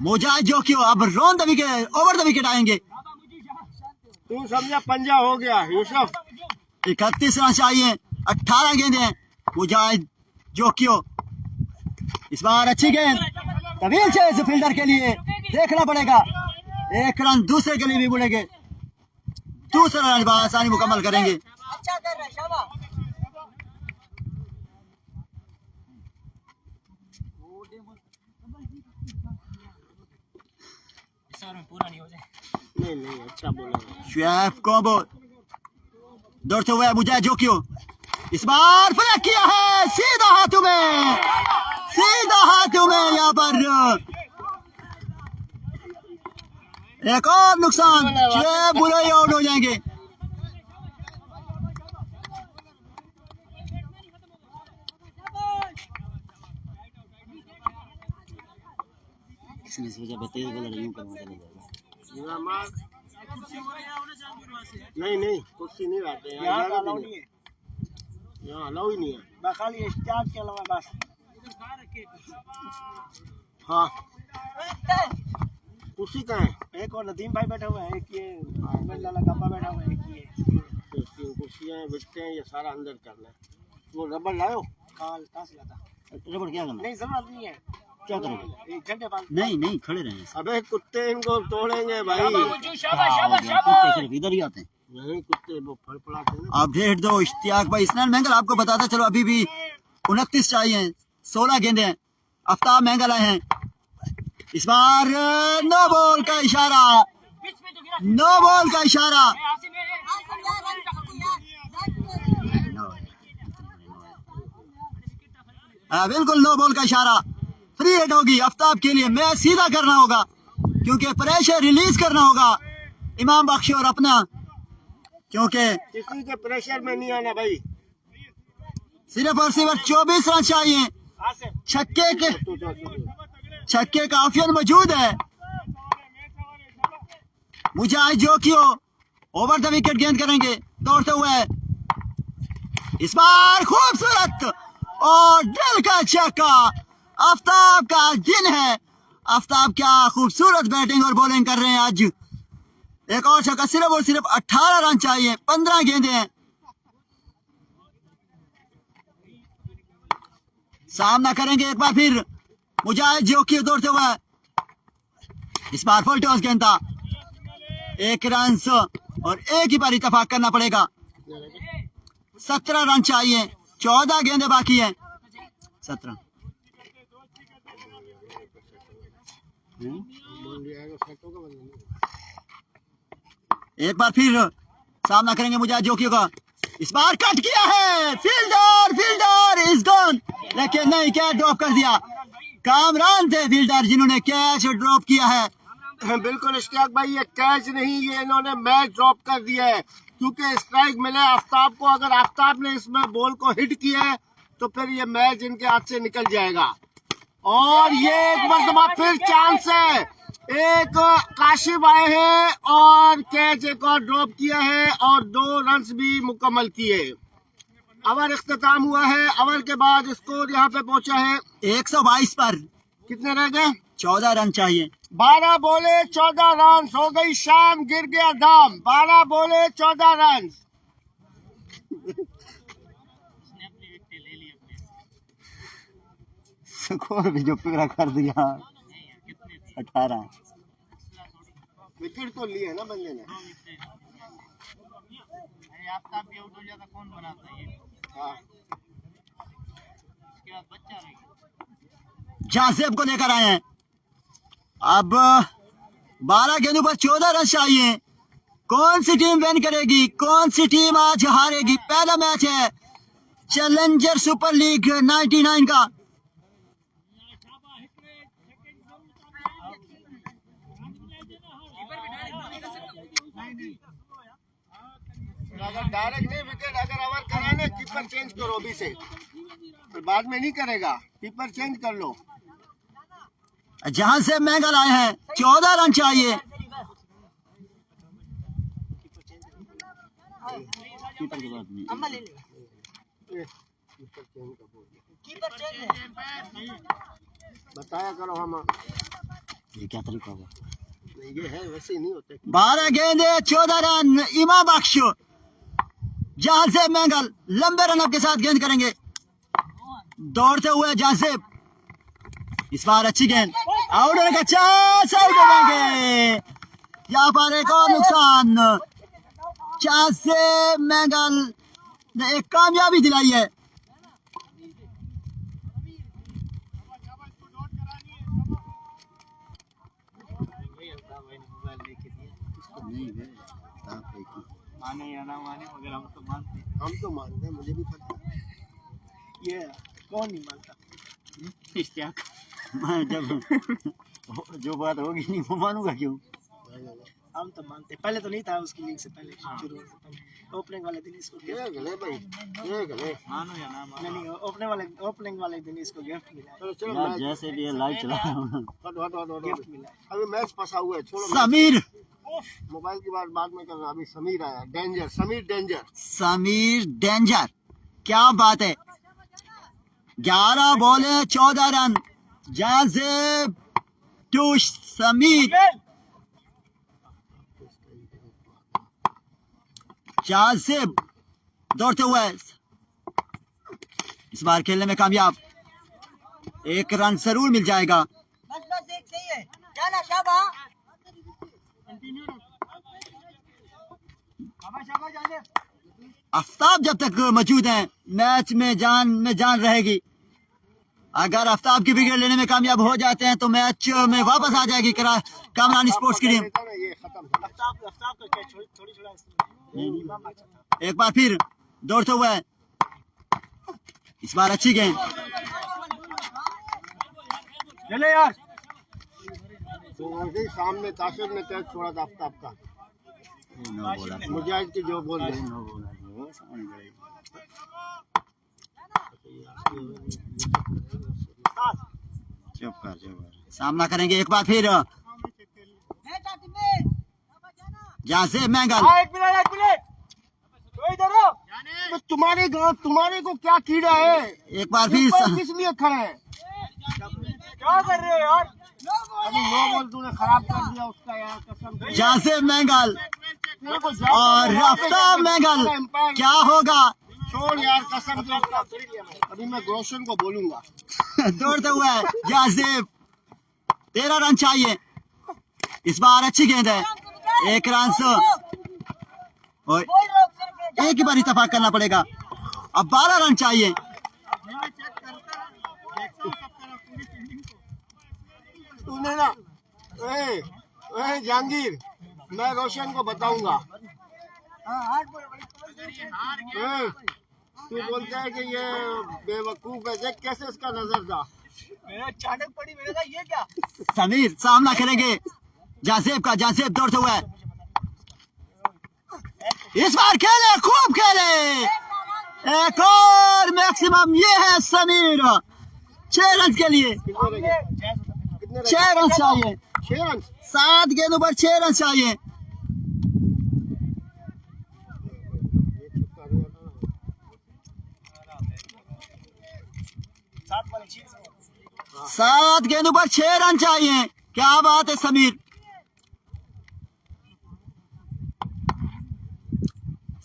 मुजाहिद जो कि अब round the wicket over the wicket आएंगे। तू समझा पंजा हो गया यूसुफ। 31 रन चाहिए, 18 गेंदे हैं। मुजाहिद जो कि इस बार अच्छी गेंद, तवील चेज फील्डर के लिए देखना पड़ेगा। 1 रन दूसरे के लिए भी मिलेंगे। दूसरा रन आसानी मुकम्मल करेंगे। अच्छा कर रहा है शाबाश। पूरा नहीं हो जाए। नहीं अच्छा बोला। शुएब कॉम्बो दौड़ते हुए मुजाहिद जो क्यों इस बार फ्लैग किया है, सीधा हाथों में, सीधा हाथों में। यहाँ पर एक और नुकसान, शुएब बुराई आउट हो जाएंगे। इसने सोचा बताइए बोला यूं करना चलेगा। नहीं कुर्सी नहीं रहते यहाँ अलाउ नहीं है, यहाँ अलाउ ही नहीं है। बस खाली स्टार्ट के अलावा बस। हाँ कुर्सी कहाँ है? एक और नदीम भाई बैठा हुआ है, एक ये अहमद लाला गप्पा बैठा हुआ है, एक ये कुर्सियाँ बिकते हैं, ये सारा अंदर करना है। वो रबड़ लाओ। कहाँ से लाता? रबड़ क्या करना? नहीं जरूरत नहीं है। क्या करोगे? एक घंटे बाद नहीं नहीं, खड़े रहें। अबे कुत्ते इनको तोड़ेंगे भाई। शाबाश वजू, शाबाश हाँ, शाबाश कुत्ते शाबाश। सिर्फ इधर ही आते हैं। नहीं कुत्ते वो फड़फड़ाते हैं ना। अपडेट दो इश्तियाक भाई। इस्नान महंगल आपको बताता चलो, अभी भी 29 चाहिए, 16 गेंदे हैं। आफ्ताब महंगल आए हैं इस बार। नो बॉल का इशारा, पिच पे तो गिरा। नो बॉल का इशारा। आसिम बिल्कुल नो बॉल का इशारा। फ्री हिट होगी आफ्ताब के लिए। मैच सीधा करना होगा क्योंकि प्रेशर रिलीज करना होगा इमाम बख्श और अपना, क्योंकि किसी के प्रेशर में नहीं आना भाई। सिर्फ और सिर्फ 24 रन चाहिए। आसिम छक्के का ऑप्शन मौजूद है। मुजाहिद जोकियो ओवर द विकेट गेंद करेंगे दौड़ते हुए। इस बार खूबसूरत और दिल का छक्का। आफ्ताब का दिन है। आफ्ताब क्या खूबसूरत बैटिंग और बॉलिंग कर रहे हैं आज। एक और छक्का। सिर्फ और सिर्फ 18 रन चाहिए, 15 गेंदे हैं। सामना करेंगे एक बार फिर मुजाहिद जोकियो दौड़ते हुए। इस बार फुल टॉस गेंद था। 1 रन और एक ही बार इत्तेफाक करना पड़ेगा। 17 रन चाहिए, 14 गेंदे बाकी हैं। 17 एक बार फिर सामना करेंगे मुजाहिद जोकियो का। इस बार कट किया है। फील्डर इज गॉन, लेकिन नहीं, कैच ड्रॉप कर दिया। कामरान थे फील्डर जिन्होंने कैच ड्रॉप किया है। बिल्कुल इश्तियाक भाई, ये कैच नहीं, ये इन्होंने मैच ड्रॉप कर दिया है क्योंकि स्ट्राइक मिले आफ्ताब को। अगर आफ्ताब ने इसमें बॉल को हिट किया है तो फिर ये मैच इनके हाथ से निकल जाएगा। और ये एक मरतबा फिर चांस है। एक काशिफ आए हैं और कैच एक और ड्रॉप किया है और 2 रन भी मुकम्मल किए। ओवर इख्तिताम हुआ है। ओवर के बाद स्कोर यहाँ पे पहुंचा है 122 पर। कितने रह गए? 14 रन चाहिए। 12 बोले 14 रन। हो गई शाम, गिर गया दाम। 12 बोले 14 रन। स्कोर भी जो पूरा कर दिया 18। विकेट तो लिए है ना बंदे ने। हाँ। जासेब को लेकर आए हैं। अब 12 गेंदों पर 14 रन चाहिए। कौन सी टीम विन करेगी, कौन सी टीम आज हारेगी? पहला मैच है चैलेंजर सुपर लीग 99 का। अगर डायरेक्ट नहीं विकेट, अगर ओवर कराने कीपर चेंज करो अभी से, फिर बाद में नहीं करेगा। कीपर चेंज कर लो। जहां से महंगल आए हैं 14 रन चाहिए। कीपर की बात नहीं। बताया करो हम। ये क्या तरीका होगा? ये है वैसे ही नहीं होते। 12 गेंदे 14 रन। इमाम बख्श जहां से महंगल लंबे रन के साथ गेंद करेंगे दौड़ते हुए। जासेब इस बार अच्छी गेंद, आउट होने का चांस, आउट हो जाएंगे। यहाँ पर एक और नुकसान। चांस से महंगल ने एक कामयाबी दिलाई है। माने या ना माने मगर हम तो मानते हैं। हम तो मानते हैं, मुझे भी पता है। ये कौन नहीं मानता? इश्तियाक। मैं जब जो बात होगी नहीं वो मानूंगा क्यों? हम तो मानते हैं। पहले तो नहीं था, उसकी लीग से पहले शुरू होने से पहले ओपनिंग वाले दिन इसको ये गले भाई, ये गले। मानो या ना मानो, नहीं ओपनिंग वाले दिन इसको गिफ्ट मिला। चलो चलो यार मैच। जैसे भी लाइव चला रहा हूं। हटो। गिफ्ट मिला। अभी मैच फंसा हुआ है। छोड़ो समीर, मोबाइल की बात बाद में करना। अभी समीर आया। Danger, Sameer danger. Sameer danger, क्या बात है। 11 बॉले 14 रन। जाजेब टू समीर। जाजेब दौड़ते हुए इस बार खेलने में कामयाब। एक रन जरूर मिल जाएगा। आफ्ताब जब तक मौजूद है मैच में जान रहेगी। अगर आफ्ताब की विकेट लेने में कामयाब हो जाते हैं तो मैच में वापस आ जाएगी कामरान स्पोर्ट्स की टीम। ये खत्म। आफ्ताब का क्या थोड़ी एक बार फिर दौड़ते हुए, इस बार अच्छी गेंद। चले यार। तो वही सामने ताशिर ने कैच छोड़ा था आफ्ताब का। मुजाहिद की जो बोल रहे हैं। चुप कर। सामना करेंगे एक बार फिर जासेब मैंगल। एक मिनट तो इधर हो। तो तुम्हारे को क्या कीड़ा है? एक बार फिर किस लिए खड़े हैं? क्या कर रहे हो यार? अभी 9 बॉल तूने खराब कर दिया उसका यार, कसम से। जासेब मैंगल तेरे को जाके और आफ्ताब मैंगल, क्या होगा? छोड़ यार, कसम से अभी मैं रोशन को बोलूंगा। दौड़ते हुए जासेब, 13 रन चाहिए। इस बार अच्छी गेंद है, एक रन से और एक ही बार इत्तेफाक करना पड़ेगा। अब 12 रन चाहिए। तूने ना जहांगीर, मैं रोशन को बताऊंगा। तू बोलता है कि ये बेवकूफ है, देख कैसे इसका नजर था। मेरा चाटक पड़ी मेरे का, ये क्या? समीर सामना करेंगे जासेब का। जासेब दौड़ते हुए, इस बार खेले, खूब खेले, एक और मैक्सिमम। ये है समीर, 6 रन के लिए। कितने 6 रन चाहिए। 6 रन। 7 गेंदों पर 6 रन चाहिए। सात गेंदों पर 6 रन चाहिए। क्या बात है समीर।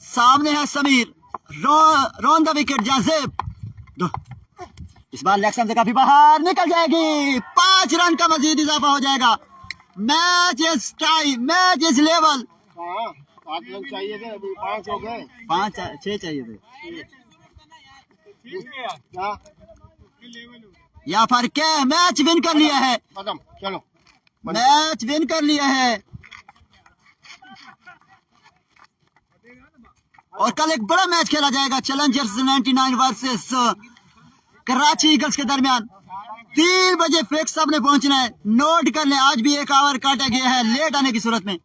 सामने है समीर, रोन द विकेट जासेब। इस बार लेग स्टंप से काफी बाहर निकल जाएगी। 5 रन का मजीद इजाफा हो जाएगा। Match is tie, match is level. 5 run चाहिए थे, अभी 5 हो गए। 6 चाहिए थे। क्या या फर्क है, मैच विन कर लिया है। खत्म, चलो मैच विन कर लिया है। और कल एक बड़ा मैच खेला जाएगा, चैलेंजर्स 99 वर्सेस कराची ईगल्स के दरमियान। 3 बजे फिक्स सबने पहुंचना है। नोट कर लें, आज भी 1 आवर काटा गया है लेट आने की सूरत में।